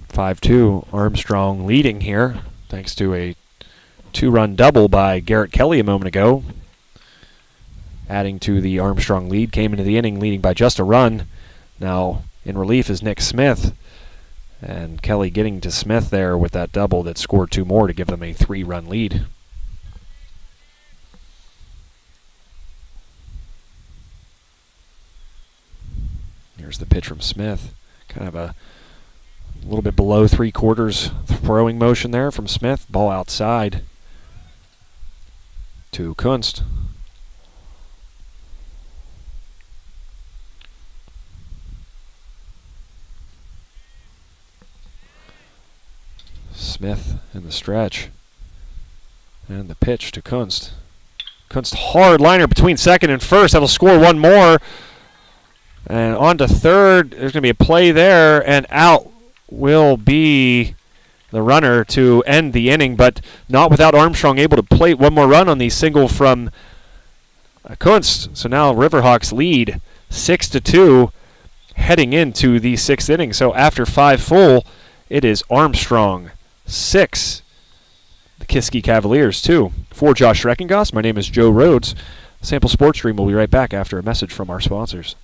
(5-2) Armstrong leading here, thanks to a 2-run double by Garrett Kelly a moment ago. Adding to the Armstrong lead, came into the inning leading by just a run. Now in relief is Nick Smith. And Kelly getting to Smith there with that double that scored 2 more to give them a 3-run lead. Here's the pitch from Smith. Kind of a little bit below 3/4 throwing motion there from Smith. Ball outside to Kunst. Smith in the stretch. And the pitch to Kunst. Kunst hard liner between second and first. That'll score 1 more. And on to third. There's going to be a play there. And out will be the runner to end the inning. But not without Armstrong able to plate 1 more run on the single from Kunst. So now Riverhawks lead 6-2 heading into the 6th inning. So after 5 full, it is Armstrong 6, the Kiski Cavaliers 2. For Josh Schreckengoss, my name is Joe Rhodes. Sample Sports Stream will be right back after a message from our sponsors.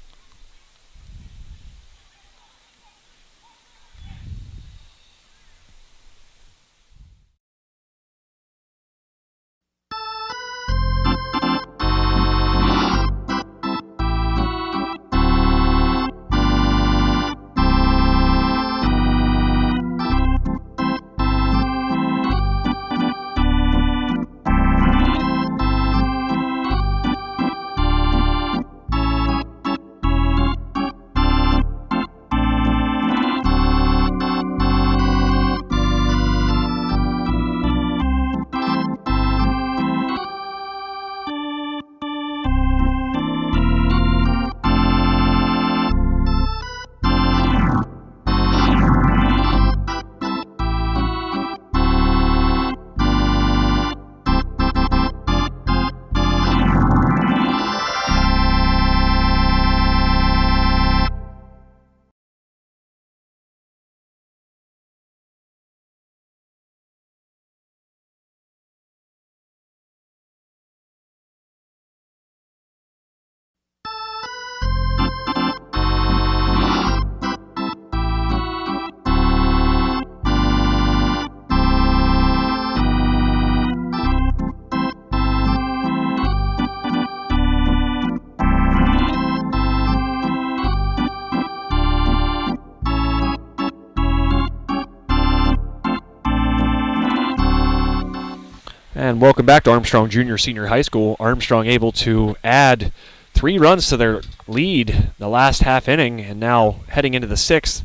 And welcome back to Armstrong Junior Senior High School. Armstrong able to add 3 runs to their lead the last half inning, and now heading into the 6th,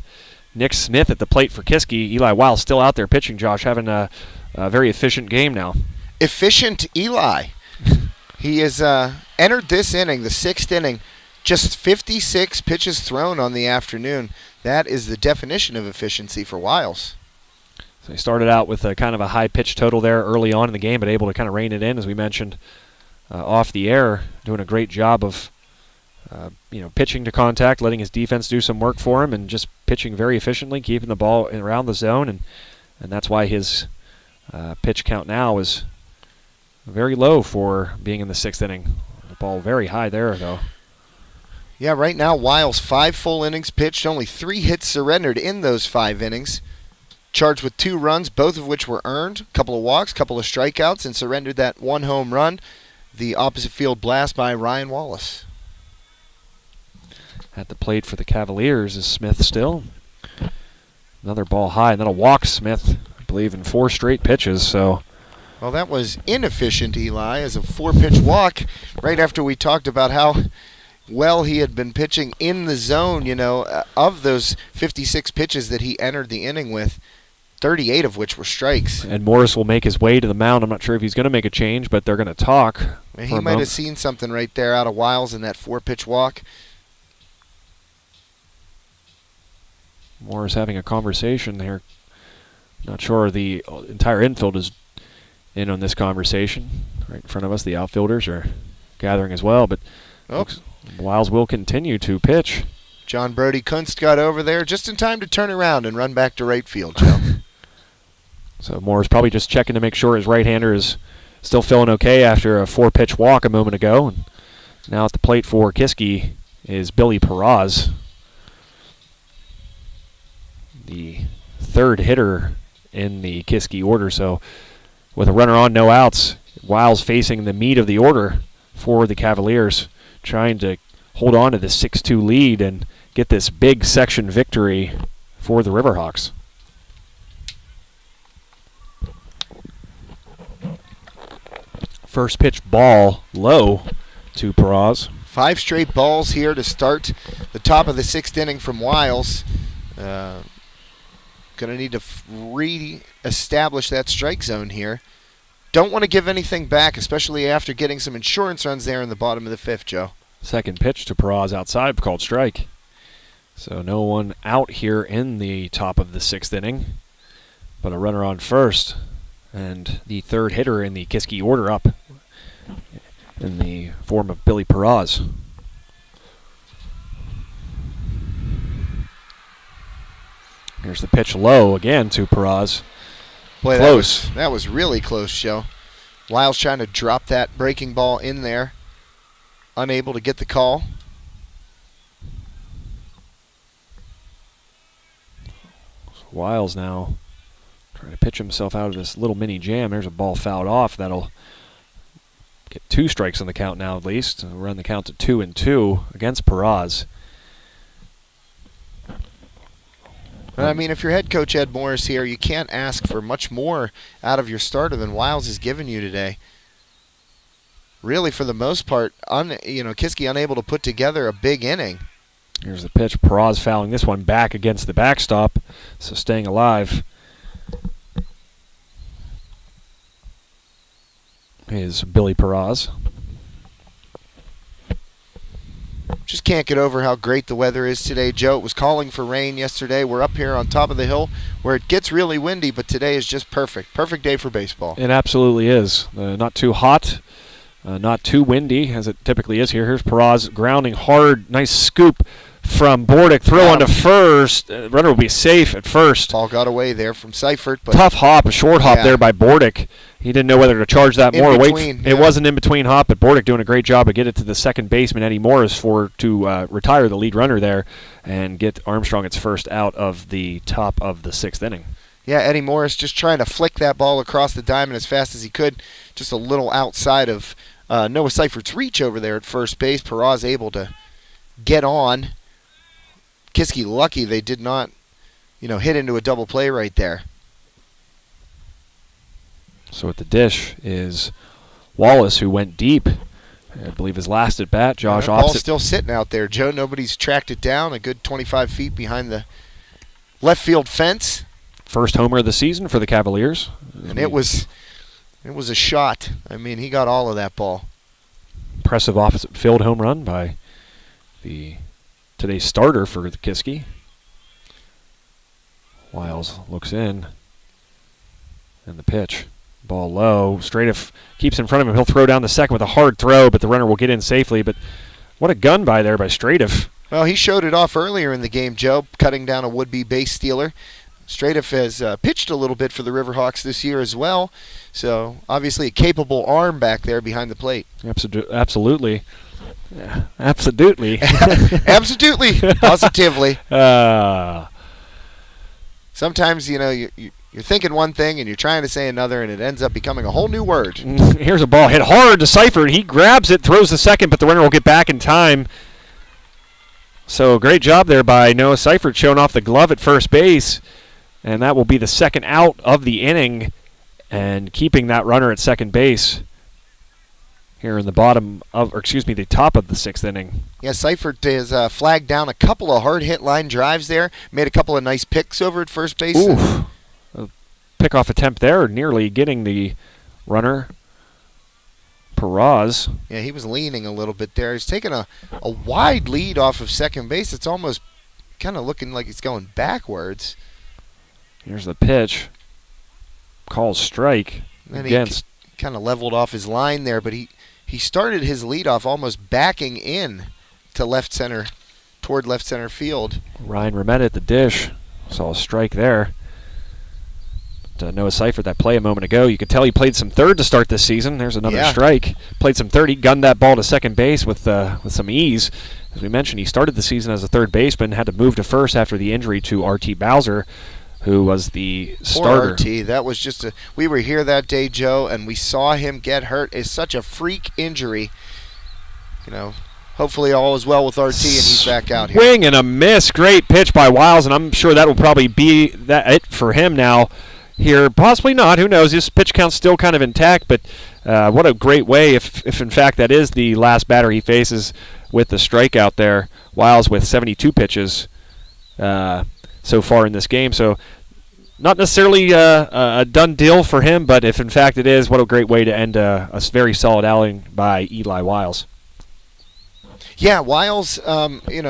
Nick Smith at the plate for Kiski. Eli Weil still out there pitching, Josh, having a very efficient game now. Efficient Eli. He has entered this inning, the 6th inning, just 56 pitches thrown on the afternoon. That is the definition of efficiency for Wiles. So he started out with a kind of a high pitch total there early on in the game, but able to kind of rein it in, as we mentioned off the air, doing a great job of pitching to contact, letting his defense do some work for him, and just pitching very efficiently, keeping the ball around the zone, and that's why his pitch count now is very low for being in the 6th inning. The ball very high there, though. Yeah, right now Wiles 5 full innings pitched, only 3 hits surrendered in those 5 innings. Charged with 2 runs, both of which were earned, a couple of walks, couple of strikeouts, and surrendered that 1 home run. The opposite field blast by Ryan Wallace. At the plate for the Cavaliers is Smith still. Another ball high, and then a walk, Smith, I believe, in 4 straight pitches. So, well, that was inefficient, Eli, as a 4-pitch walk right after we talked about how well he had been pitching in the zone, of those 56 pitches that he entered the inning with. 38 of which were strikes. And Morris will make his way to the mound. I'm not sure if he's going to make a change, but they're going to talk. And he might have seen something right there out of Wiles in that 4-pitch walk. Morris having a conversation there. Not sure the entire infield is in on this conversation. Right in front of us, the outfielders are gathering as well, but Wiles will continue to pitch. John Brody Kunst got over there just in time to turn around and run back to right field, Joe. So Morris probably just checking to make sure his right-hander is still feeling okay after a 4-pitch walk a moment ago. And now at the plate for Kiski is Billy Peraz, the third hitter in the Kiski order. So with a runner on, no outs, Wiles facing the meat of the order for the Cavaliers, trying to hold on to this 6-2 lead and get this big section victory for the Riverhawks. First pitch ball low to Peraz. 5 straight balls here to start the top of the 6th inning from Wiles. Going to need to re-establish that strike zone here. Don't want to give anything back, especially after getting some insurance runs there in the bottom of the 5th, Joe. Second pitch to Peraz outside, called strike. So no one out here in the top of the 6th inning, but a runner on first, and the third hitter in the Kiski order up in the form of Billy Peraz. Here's the pitch low again to Peraz. Boy, Close. That was really close, Joe. Wiles trying to drop that breaking ball in there. Unable to get the call. Wiles now trying to pitch himself out of this little mini jam. There's a ball fouled off. That'll get 2 strikes on the count now at least. Run the count to 2-2 against Peraz. I mean, if your head coach Ed Morris here, you can't ask for much more out of your starter than Wiles has given you today. Really, for the most part, Kiski unable to put together a big inning. Here's the pitch. Peraz fouling this one back against the backstop, so staying alive is Billy Peraz. Just can't get over how great the weather is today, Joe. It was calling for rain yesterday. We're up here on top of the hill where it gets really windy, but today is just perfect. Perfect day for baseball. It absolutely is. Not too hot, not too windy, as it typically is here. Here's Peraz grounding hard. Nice scoop from Bordick. Throw onto first. Runner will be safe at first. Ball got away there from Seifert. But tough hop, a short hop there by Bordick. He didn't know whether to charge that more or wait. It was an in-between hop, but Bordick doing a great job of getting it to the second baseman, Eddie Morris, to retire the lead runner there and get Armstrong its first out of the top of the 6th inning. Yeah, Eddie Morris just trying to flick that ball across the diamond as fast as he could, just a little outside of Noah Seifert's reach over there at first base. Peraz able to get on. Kiski lucky they did not, hit into a double play right there. So at the dish is Wallace, who went deep. I believe his last at bat. Josh ball's opposite. Still sitting out there, Joe. Nobody's tracked it down. A good 25 feet behind the left field fence. First homer of the season for the Cavaliers. And it was a shot. I mean, he got all of that ball. Impressive opposite field home run by today's starter for the Kiski. Wiles looks in. And the pitch. Ball low. Stradoff keeps in front of him. He'll throw down the second with a hard throw, but the runner will get in safely. But what a gun by there by Stradoff. Well, he showed it off earlier in the game, Joe, cutting down a would-be base stealer. Stradoff has pitched a little bit for the Riverhawks this year as well. So, obviously, a capable arm back there behind the plate. Absolutely. Yeah, absolutely. Absolutely. Positively. Sometimes, you're thinking one thing and you're trying to say another, and it ends up becoming a whole new word. Here's a ball hit hard to Seifert. He grabs it, throws the second, but the runner will get back in time. So great job there by Noah Seifert, showing off the glove at first base. And that will be the second out of the inning and keeping that runner at second base here in the the top of the 6th inning. Yeah, Seifert has flagged down a couple of hard hit line drives there, made a couple of nice picks over at first base. Oof. A pickoff attempt there, nearly getting the runner. Peraz. Yeah, he was leaning a little bit there. He's taking a wide lead off of second base. It's almost kind of looking like he's going backwards. Here's the pitch. Calls strike And against. he kind of leveled off his line there, but he started his leadoff almost backing in to left center, toward left center field. Ryan Remetta at the dish. Saw a strike there. Noah Seifert, that play a moment ago. You could tell he played some third to start this season. There's another strike. Played some third. He gunned that ball to second base with some ease. As we mentioned, he started the season as a third baseman, had to move to first after the injury to R.T. Bowser, who was the starter. Poor R.T. That was just we were here that day, Joe, and we saw him get hurt. It's such a freak injury. Hopefully all is well with R.T. and he's back out here. Swing and a miss. Great pitch by Wiles, and I'm sure that will probably be it for him now. Here, possibly not. Who knows? His pitch count's still kind of intact, but what a great way if in fact that is the last batter he faces with the strikeout there. Wiles with 72 pitches so far in this game. So not necessarily a done deal for him, but if in fact it is, what a great way to end a very solid outing by Eli Wiles. Yeah, Wiles,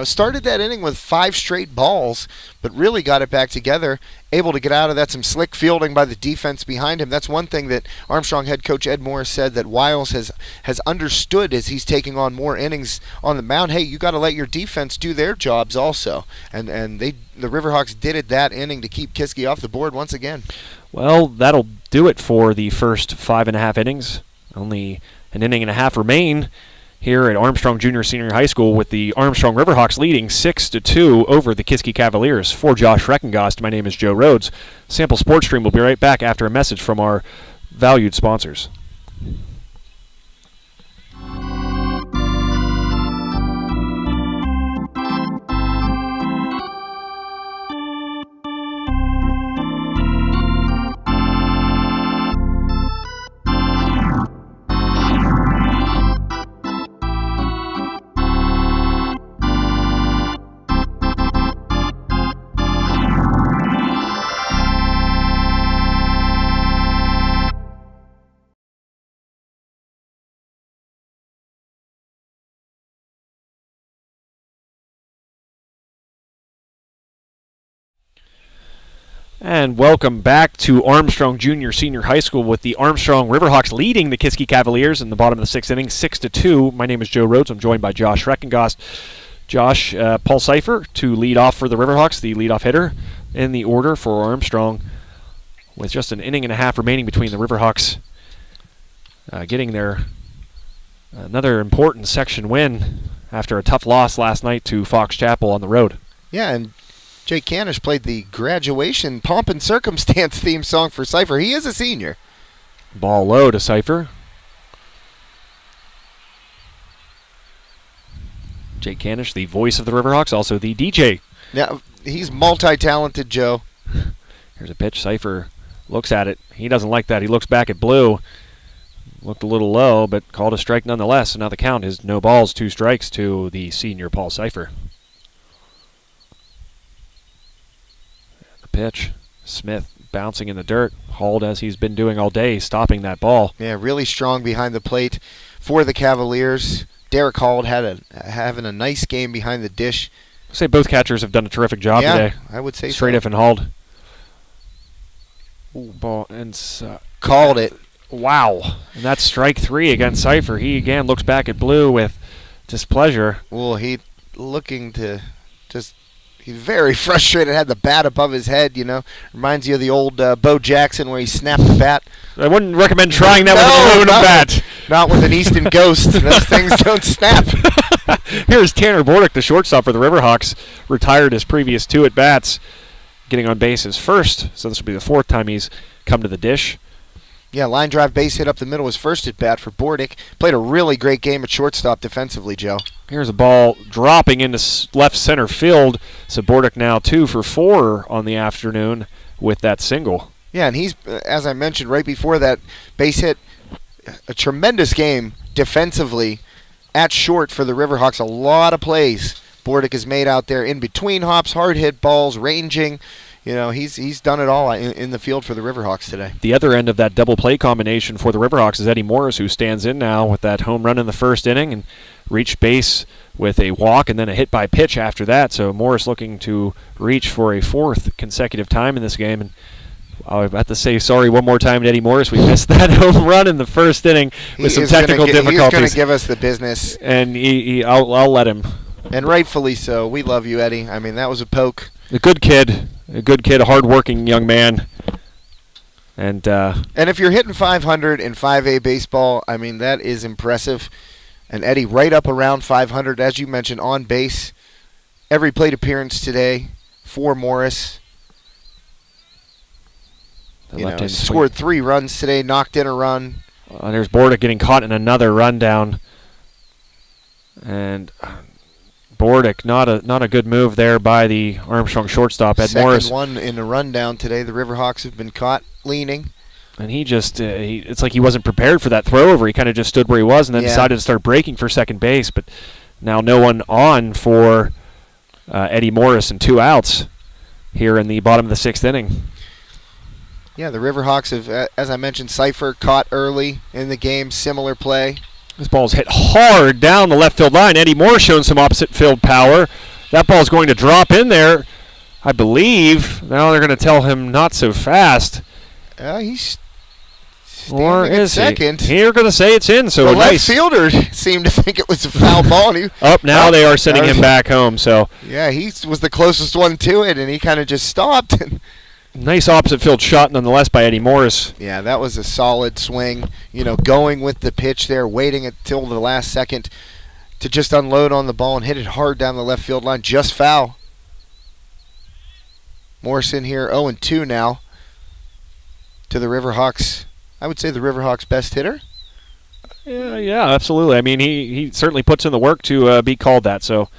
started that inning with 5 straight balls, but really got it back together, able to get out of that. Some slick fielding by the defense behind him. That's one thing that Armstrong head coach Ed Morris said that Wiles has understood as he's taking on more innings on the mound. Hey, you got to let your defense do their jobs also, and the Riverhawks did it that inning to keep Kiski off the board once again. Well, that'll do it for the first 5.5 innings. Only an inning and a half remain here at Armstrong Junior Senior High School, with the Armstrong Riverhawks leading 6-2 over the Kiski Cavaliers. For Josh Reckengast, my name is Joe Rhodes. Sample Sports Stream will be right back after a message from our valued sponsors. And welcome back to Armstrong Junior Senior High School, with the Armstrong Riverhawks leading the Kiski Cavaliers in the bottom of the 6th inning, 6-2. My name is Joe Rhodes. I'm joined by Josh Reckengast. Josh, Paul Seifer to lead off for the Riverhawks, the leadoff hitter in the order for Armstrong, with just an inning and a half remaining between the Riverhawks getting their another important section win after a tough loss last night to Fox Chapel on the road. Yeah, and Jake Canish played the graduation pomp and circumstance theme song for Seifer. He is a senior. Ball low to Seifer. Jake Canish, the voice of the Riverhawks, also the DJ. Now, he's multi-talented, Joe. Here's a pitch. Seifer looks at it. He doesn't like that. He looks back at Blue. Looked a little low, but called a strike nonetheless. So now the count is no balls, 2 strikes to the senior Paul Seifer. Pitch. Smith bouncing in the dirt, hauled as he's been doing all day, stopping that ball. Yeah, really strong behind the plate for the Cavaliers. Derek Hall having a nice game behind the dish. I'd say both catchers have done a terrific job today. I would say Straight so. up and hauled. Ooh, ball and called it. Wow. And that's strike 3 against Seifer. He again looks back at Blue with displeasure. Well, he looking to just... He's very frustrated, had the bat above his head, Reminds you of the old Bo Jackson where he snapped the bat. I wouldn't recommend trying that with an aluminum bat. Not with an Easton Ghost. Those things don't snap. Here's Tanner Bordick, the shortstop for the Riverhawks, retired his previous 2 at-bats, getting on base his first, so this will be the 4th time he's come to the dish. Yeah, line drive base hit up the middle was first at bat for Bordick. Played a really great game at shortstop defensively, Joe. Here's a ball dropping into left center field. So Bordick now 2 for 4 on the afternoon with that single. Yeah, and he's, as I mentioned right before that base hit, a tremendous game defensively at short for the Riverhawks. A lot of plays Bordick has made out there in between hops, hard hit balls, ranging. he's done it all in the field for the Riverhawks today. The other end of that double play combination for the Riverhawks is Eddie Morris, who stands in now with that home run in the first inning and reached base with a walk and then a hit by pitch after that. So Morris looking to reach for a fourth consecutive time in this game. And I have to say sorry one more time to Eddie Morris. We missed that home run in the first inning with some technical difficulties. He's going to give us the business. And I'll let him. And rightfully so. We love you, Eddie. I mean, that was a poke. A good kid, a hard-working young man. And if you're hitting 500 in 5A baseball, I mean, that is impressive. And Eddie right up around 500, as you mentioned, on base. Every plate appearance today for Morris. Scored 3 runs today, knocked in a run. There's Bordick getting caught in another rundown. And Bordick, not a good move there by the Armstrong shortstop, Ed Morris. Second one in a rundown today. The Riverhawks have been caught leaning. And he just, it's like he wasn't prepared for that throw over. He kind of just stood where he was and then decided to start breaking for second base. But now no one on for Eddie Morris and 2 outs here in the bottom of the 6th inning. Yeah, the Riverhawks have, as I mentioned, Cypher caught early in the game, similar play. This ball's hit hard down the left field line. Eddie Moore showing some opposite field power. That ball's going to drop in there, I believe. Now they're going to tell him not so fast. He's standing at second. You're going to say it's in. So the left fielder seemed to think it was a foul ball. Now they are sending him back home. So yeah, he was the closest one to it, and he kind of just stopped. Nice opposite field shot nonetheless by Eddie Morris. Yeah, that was a solid swing. Going with the pitch there, waiting until the last second to just unload on the ball and hit it hard down the left field line. Just foul. Morrison here 0-2 now to the Riverhawks. I would say the Riverhawks' best hitter. Yeah, absolutely. I mean, he certainly puts in the work to be called that. So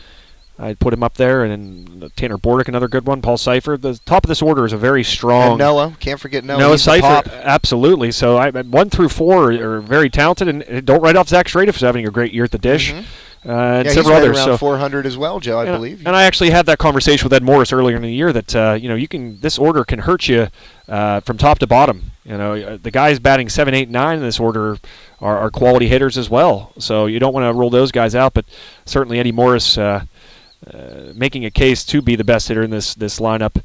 I'd put him up there, and then Tanner Bordick, another good one. Paul Cypher. The top of this order is a very strong. And Noah, can't forget Noah. Noah Cypher, absolutely. So 1 through 4 are very talented, and don't write off Zach Stradiff for having a great year at the dish. And he's several right others. around 400 as well, Joe, I believe. And I actually had that conversation with Ed Morris earlier in the year that this order can hurt you from top to bottom. The guys batting 7, 8, 9 in this order are quality hitters as well. So you don't want to rule those guys out, but certainly Eddie Morris. Making a case to be the best hitter in this lineup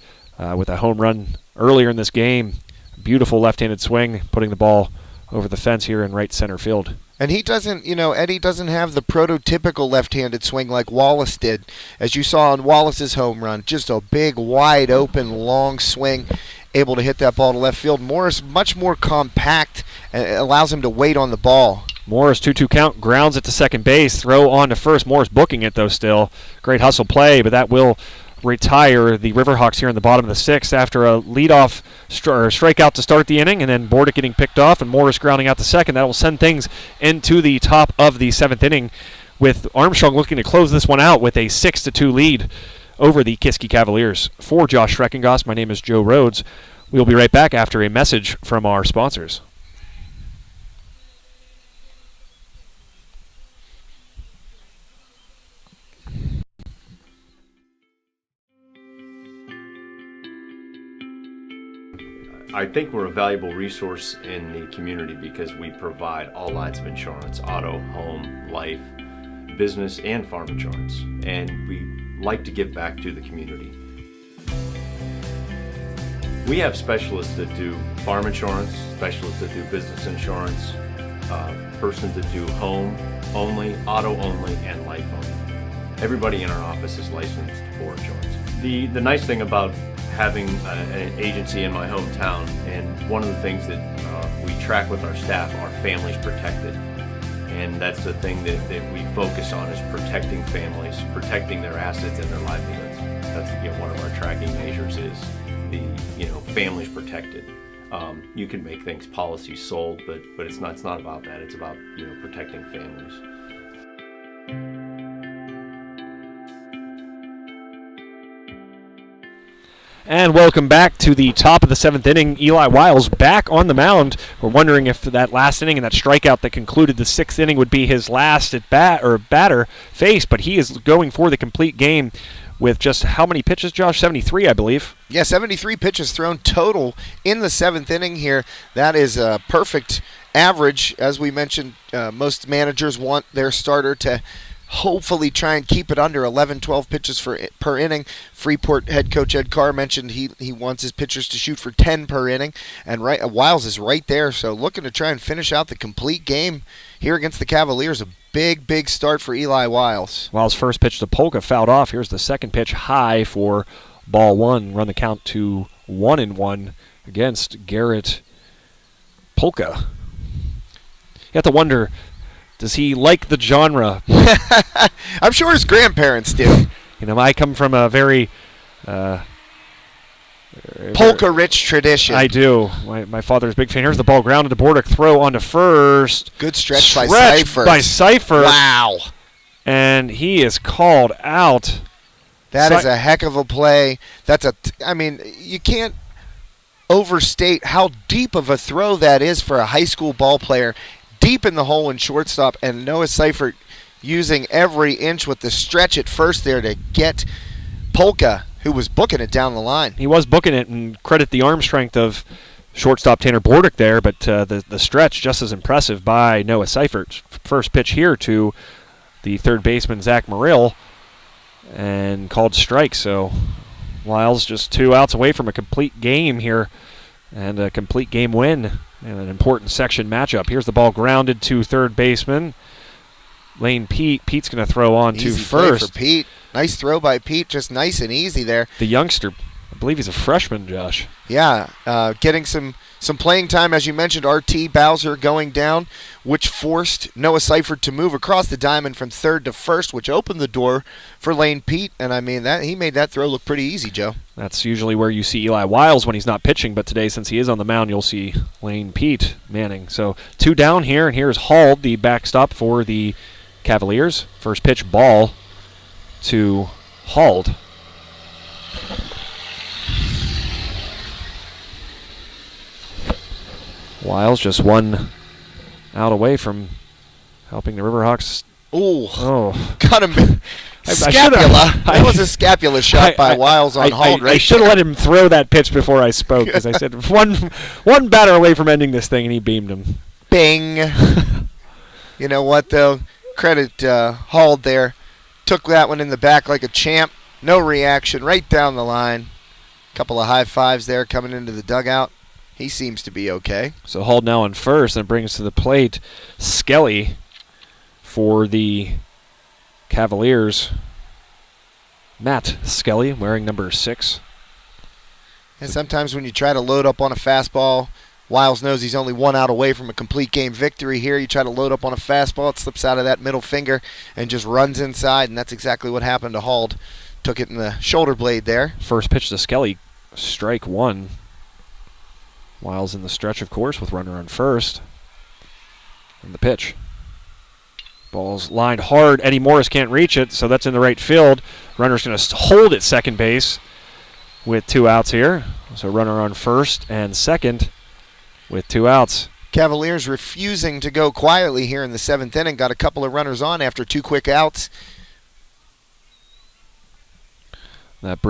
with a home run earlier in this game. Beautiful left-handed swing, putting the ball over the fence here in right center field. And he doesn't, Eddie doesn't have the prototypical left-handed swing like Wallace did. As you saw on Wallace's home run, just a big, wide-open, long swing, able to hit that ball to left field. Morris, much more compact, and it allows him to wait on the ball. Morris, 2-2 count, grounds it to second base, throw on to first. Morris booking it, though, still. Great hustle play, but that will retire the Riverhawks here in the bottom of the 6th after a leadoff strikeout to start the inning, and then Bordick getting picked off and Morris grounding out to second. That will send things into the top of the 7th inning with Armstrong looking to close this one out with a 6-2 lead over the Kiski Cavaliers. For Josh Schreckengoss, my name is Joe Rhodes. We'll be right back after a message from our sponsors. I think we're a valuable resource in the community because we provide all lines of insurance: auto, home, life, business, and farm insurance. And we like to give back to the community. We have specialists that do farm insurance, specialists that do business insurance, persons that do home only, auto only, and life only. Everybody in our office is licensed for insurance. The nice thing about having an agency in my hometown, and one of the things that we track with our staff are families protected. And that's the thing that we focus on, is protecting families, protecting their assets and their livelihoods. That's one of our tracking measures is the families protected. You can make things policies sold, but it's not about that. It's about protecting families. And welcome back to the top of the 7th inning. Eli Wiles back on the mound. We're wondering if that last inning and that strikeout that concluded the 6th inning would be his last at bat or batter face, but he is going for the complete game with just how many pitches, Josh? 73, I believe. Yeah, 73 pitches thrown total in the 7th inning here. That is a perfect average. As we mentioned, most managers want their starter to hopefully try and keep it under 11, 12 pitches per inning. Freeport head coach Ed Carr mentioned he wants his pitchers to shoot for 10 per inning, and Wiles is right there, so looking to try and finish out the complete game here against the Cavaliers. A big start for Eli Wiles. Wiles' first pitch to Polka fouled off. Here's the second pitch high for ball one. Run the count to 1-1 against Garrett Polka. You have to wonder, does he like the genre? I'm sure his grandparents do. You know, I come from a very polka-rich tradition. I do. My father's a big fan. Here's the ball grounded to Bordick. Throw onto first. Good stretch by Seifert. Wow. And he is called out. That is a heck of a play. I mean, you can't overstate how deep of a throw that is for a high school ball player. Deep in the hole in shortstop, and Noah Seifert using every inch with the stretch at first there to get Polka, who was booking it down the line. He was booking it, and credit the arm strength of shortstop Tanner Bordick there, but the stretch just as impressive by Noah Seifert. First pitch here to the third baseman, Zach Morrill, and called strike. So Wiles just 2 outs away from a complete game here and a complete game win in an important section matchup. Here's the ball grounded to third baseman Lane Pete. Pete's going to throw on to Easy first. Play for Pete. Nice throw by Pete, just nice and easy there. The youngster, I believe he's a freshman, Josh. Yeah, getting some playing time, as you mentioned. RT Bowser going down, which forced Noah Seifert to move across the diamond from third to first, which opened the door for Lane Pete. And I mean, he made that throw look pretty easy, Joe. That's usually where you see Eli Wiles when he's not pitching, but today, since he is on the mound, you'll see Lane Pete manning. So 2 down here, and here's Hald, the backstop for the Cavaliers. First pitch ball to Hald. Wiles just 1 out away from helping the Riverhawks. Oh, got him. Scapula. That was a scapula shot by Wiles on Hald. I should have let him throw that pitch before I spoke, because I said one batter away from ending this thing, and he beamed him. Bing. You know what, though? Credit Hald there. Took that one in the back like a champ. No reaction, right down the line. Couple of high fives there coming into the dugout. He seems to be okay. So Hald now on first, and brings to the plate Skelly for the Cavaliers. Matt Skelly, wearing number 6. And sometimes when you try to load up on a fastball, Wiles knows he's only 1 out away from a complete game victory here. You try to load up on a fastball, it slips out of that middle finger and just runs inside, and that's exactly what happened to Hald. Took it in the shoulder blade there. First pitch to Skelly, strike 1. Wiles in the stretch, of course, with runner on first. And the pitch. Ball's lined hard. Eddie Morris can't reach it, so that's in the right field. Runner's going to hold at second base with 2 outs here. So runner on first and second with 2 outs. Cavaliers refusing to go quietly here in the 7th inning. Got a couple of runners on after 2 quick outs. That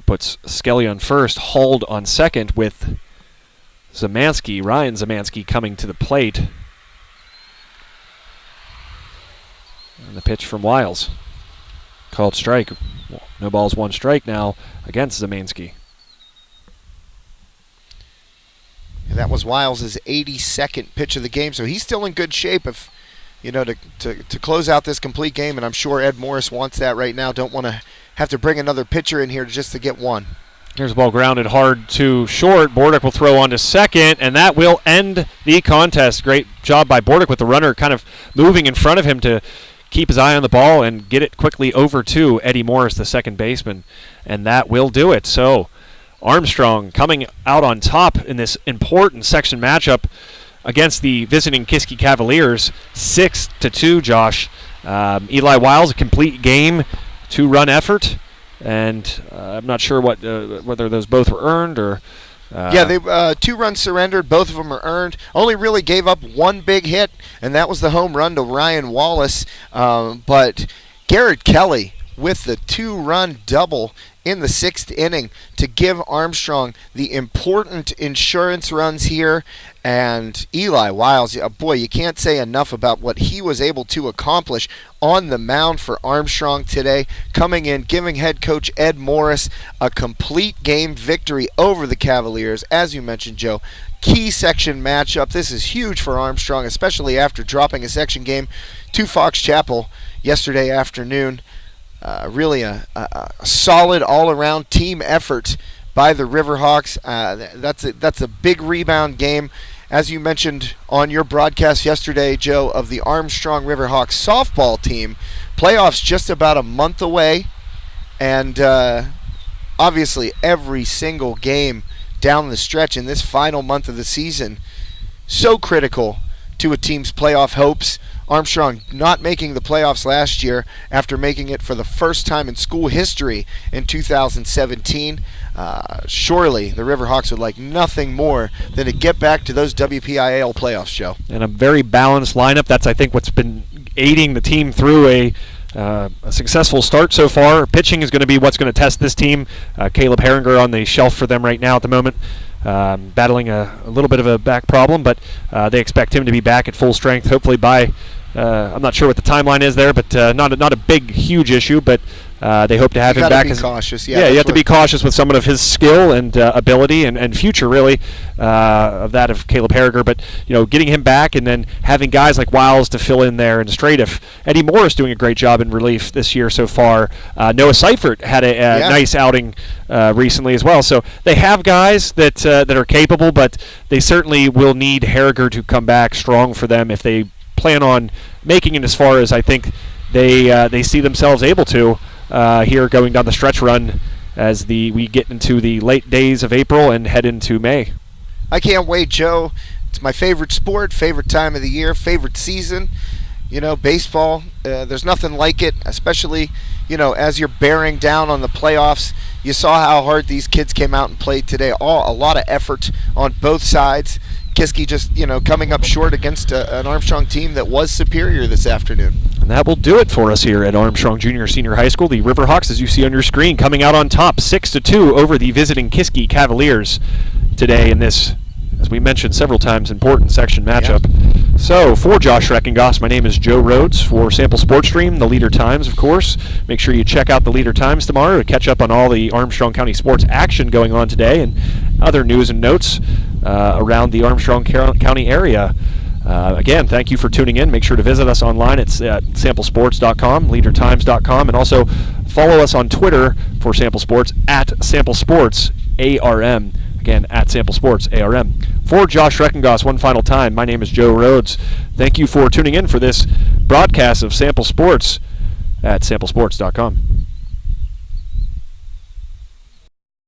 puts Skelly on first, Hald on second, with Ryan Zemansky coming to the plate. And the pitch from Wiles. Called strike. No balls, 1 strike now against Zemansky. And that was Wiles' 82nd pitch of the game, so he's still in good shape to close out this complete game, and I'm sure Ed Morris wants that right now. Don't want to have to bring another pitcher in here just to get 1. Here's the ball grounded hard to short. Bordick will throw on to second, and that will end the contest. Great job by Bordick with the runner kind of moving in front of him to keep his eye on the ball and get it quickly over to Eddie Morris, the second baseman, and that will do it. So Armstrong coming out on top in this important section matchup against the visiting Kiski Cavaliers, 6-2, Josh. Eli Wiles, a complete game, 2-run effort, and I'm not sure whether those both were earned or... yeah, they 2 runs surrendered. Both of them are earned. Only really gave up 1 big hit, and that was the home run to Ryan Wallace. But Garrett Kelly with the 2-run double in the 6th inning to give Armstrong the important insurance runs here. And Eli Wiles, boy, you can't say enough about what he was able to accomplish on the mound for Armstrong today, coming in, giving head coach Ed Morris a complete game victory over the Cavaliers. As you mentioned, Joe, key section matchup. This is huge for Armstrong, especially after dropping a section game to Fox Chapel yesterday afternoon. Really a solid all-around team effort by the Riverhawks. That's a big rebound game. As you mentioned on your broadcast yesterday, Joe, of the Armstrong Riverhawks softball team, playoffs just about a month away, and obviously every single game down the stretch in this final month of the season so critical to a team's playoff hopes. Armstrong not making the playoffs last year after making it for the first time in school history in 2017. Surely the Riverhawks would like nothing more than to get back to those WPIAL playoffs, Joe. And a very balanced lineup. That's, I think, what's been aiding the team through a successful start so far. Pitching is going to be what's going to test this team. Caleb Herringer on the shelf for them right now at the moment. Battling a little bit of a back problem, but they expect him to be back at full strength, hopefully by I'm not sure what the timeline is there, but not a big, huge issue, but they hope to have him back. You got to be cautious. Yeah, you have to be cautious with someone of his skill and ability and future, really, of that of Caleb Herriger. But, getting him back and then having guys like Wiles to fill in there and straight. If Eddie Morris doing a great job in relief this year so far. Noah Seifert had a nice outing recently as well. So they have guys that are capable, but they certainly will need Herriger to come back strong for them if they plan on making it as far as I think they see themselves able to here going down the stretch run as we get into the late days of April and head into May. I can't wait, Joe. It's my favorite sport, favorite time of the year, favorite season. Baseball, there's nothing like it, especially, as you're bearing down on the playoffs. You saw how hard these kids came out and played today. A lot of effort on both sides. Kiski just, coming up short against an Armstrong team that was superior this afternoon. And that will do it for us here at Armstrong Junior Senior High School. The Riverhawks, as you see on your screen, coming out on top 6-2 over the visiting Kiski Cavaliers today in this, as we mentioned several times, important section matchup. Yeah. So, for Josh Reckengos, my name is Joe Rhodes for Sample Sports Stream, the Leader Times, of course. Make sure you check out the Leader Times tomorrow to catch up on all the Armstrong County sports action going on today and other news and notes around the Armstrong County area. Again, thank you for tuning in. Make sure to visit us online at samplesports.com, leadertimes.com, and also follow us on Twitter for Sample Sports at SampleSportsARM. Again, at SampleSportsARM. For Josh Reckengos, one final time, my name is Joe Rhodes. Thank you for tuning in for this broadcast of Sample Sports at samplesports.com.